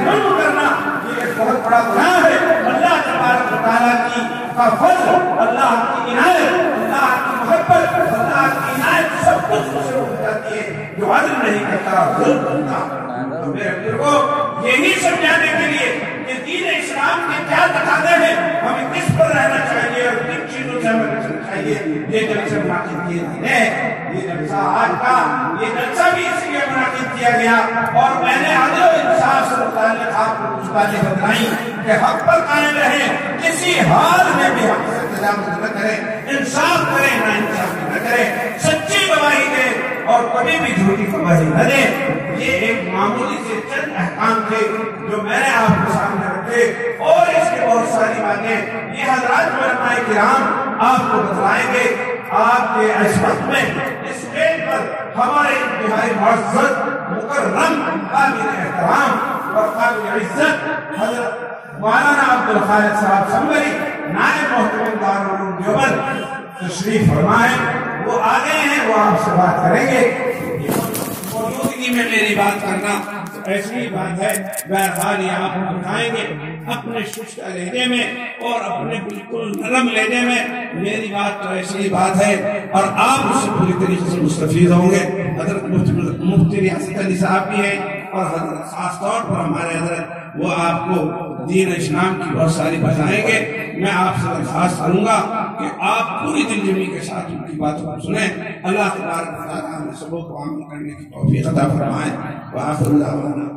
ظلم کرنا یہ ایک بہت بڑا گناہ ہے. اللہ تبارک و تعالیٰ کی فضل، اللہ کی عنایت، اللہ کی محبت، اللہ کی عنایت سب کچھ سے ہو جاتی ہے جو عدل نہیں کرتا، ظلم کرتا. تو میرے بزرگوں یہی سمجھانے کے لیے کہ دین اسلام کے کیا تقاضے ہیں، ہمیں کس پر رہنا چاہیے اور کن چیزوں سے ہمیں بچنا چاہیے، یہ جلسہ منعقد کیے گئے. یہ جلسہ آج کا یہ جلسہ بھی اس لیے منعقد کیا گیا اور میں نے عدل و انصاف سے متعلق آپ کو کچھ باتیں بتائیں کہ حق پر قائم رہیں، کسی حال میں بھی حق سے تجاوز نہ کریں، انصاف کریں، نا انصافی نہ کریں، سچی گواہی دیں اور کبھی بھی جھوٹی گواہی نہ دیں. یہ ایک معمولی سے چند احکام تھے جو میں نے آپ کے سامنے رکھے اور اس کے بہت ساری باتیں یہ حضرات علماء کرام آپ کو بتلائیں گے. آپ کے اس وقت میں اس اسٹیج پر ہمارے انتہائی معزز مکرم قابل احترام اور قابل عزت حضرت مولانا عبدالخالق صاحب سنبری نائب محترم دارالعلوم دیوبند تشریف فرمائیں. وہ آگے ہیں، وہ آپ سے بات کریں گے. موجودگی میں میری بات کرنا ایسی بات ہے، بہرحال یہ آپ اٹھائیں گے اپنے ششتا لہجے میں اور اپنے بالکل نرم لہجے میں. میری بات تو ایسی بات ہے اور آپ اس سے پوری طریقے سے مستفید ہوں گے. حضرت مفتی ریاست علی صاحب بھی ہیں اور حضرت خاص طور پر ہمارے حضرت وہ آپ کو دین اسلام کی بہت ساری بتائیں گے. میں آپ سے درخواست کروں گا کہ آپ پوری دل جمعی کے ساتھ ان کی باتوں کو سنیں. اللہ تبارک و تعالیٰ ہمیں سبوں کو عمل کرنے کی توفیق عطا فرمائے. وآخر دعوانا